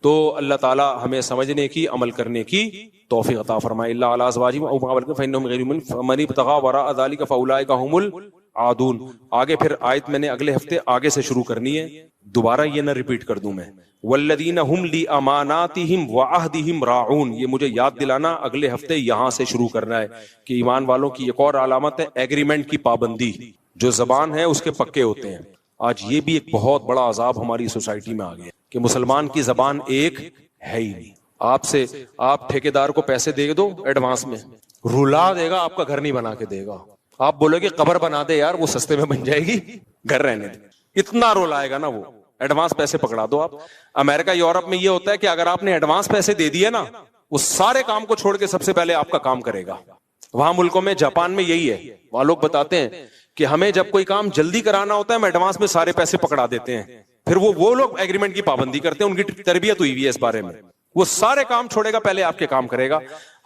تو اللہ تعالی ہمیں سمجھنے کی, عمل کرنے کی توفیق عطا فرمائے. اللہ علی ازواجہم او ما ملکت فانہم غیر مؤمنون فمن ابتغى وراء ذلك فاولئک هم العادون. آگے پھر آیت میں نے اگلے ہفتے آگے سے شروع کرنی ہے, دوبارہ یہ نہ ریپیٹ کر دوں میں. والذین هم لاماناتہم وعہدہم راعون, یہ مجھے یاد دلانا, اگلے ہفتے یہاں سے شروع کرنا ہے کہ ایمان والوں کی ایک اور علامت ہے ایگریمنٹ کی پابندی. جو زبان ہے اس کے پکے ہوتے ہیں. آج یہ بھی ایک بہت بڑا عذاب ہماری سوسائٹی میں آ گیا کہ مسلمان کی زبان ایک ہے ہی نہیں. آپ ٹھیکیدار کو پیسے دے دو ایڈوانس میں, رلا دے گا, آپ کا گھر نہیں بنا کے دے گا. آپ بولو گے قبر بنا دے یار, وہ سستے میں بن جائے گی, گھر رہنے دے. اتنا رولائے گا نا وہ, ایڈوانس پیسے پکڑا دو آپ. امریکہ یورپ میں یہ ہوتا ہے کہ اگر آپ نے ایڈوانس پیسے دے دیے نا, وہ سارے کام کو چھوڑ کے سب سے پہلے آپ کا کام کرے گا. وہاں ملکوں میں, جاپان میں یہی ہے. وہاں لوگ بتاتے ہیں کہ ہمیں جب کوئی کام جلدی کرانا ہوتا ہے ہم ایڈوانس میں سارے پیسے پکڑا دیتے ہیں, پھر وہ لوگ ایگریمنٹ کی پابندی کرتے ہیں. ان کی تربیت ہوئی ہوئی ہے اس بارے میں, وہ سارے کام چھوڑے گا, پہلے آپ کے کام کرے گا.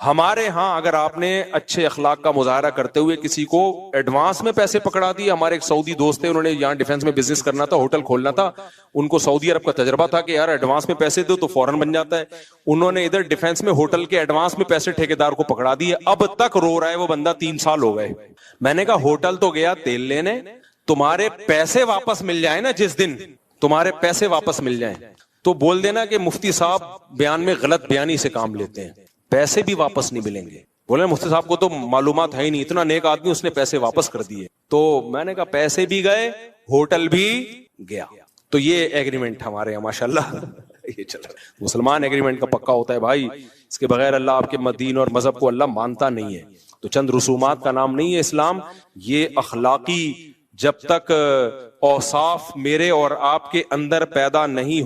ہمارے ہاں اگر آپ نے اچھے اخلاق کا مظاہرہ کرتے ہوئے کسی کو ایڈوانس میں پیسے پکڑا دیے, ہمارے ایک سعودی دوست تھے, انہوں نے یہاں ڈیفنس میں بزنس کرنا تھا, ہوٹل کھولنا تھا, ان کو سعودی عرب کا تجربہ تھا کہ یار ایڈوانس میں پیسے دو تو فوراً بن جاتا ہے. انہوں نے ادھر ڈیفنس میں ہوٹل کے ایڈوانس میں پیسے ٹھیکیدار کو پکڑا دیے, اب تک رو رہا ہے وہ بندہ, 3 سال ہو گئے. میں نے کہا ہوٹل تو گیا تیل لینے, تمہارے پیسے واپس مل جائیں نا, جس دن تمہارے پیسے واپس مل جائیں تو بول دینا کہ مفتی صاحب بیان میں غلط بیانی سے کام لیتے ہیں, پیسے بھی واپس نہیں ملیں گے. بولے مفتی صاحب کو تو معلومات ہے ہی نہیں, اتنا نیک آدمی, اس نے پیسے واپس کر دیے. تو میں نے کہا پیسے بھی گئے, ہوٹل بھی گیا. تو یہ ایگریمنٹ ہمارے یہاں ماشاءاللہ یہ چل رہا ہے. مسلمان ایگریمنٹ کا پکا ہوتا ہے بھائی, اس کے بغیر اللہ آپ کے دین اور مذہب کو اللہ مانتا نہیں ہے. تو چند رسومات کا نام نہیں ہے اسلام, یہ اخلاقی جب تک اوصاف میرے اور آپ کے اندر پیدا نہیں ہو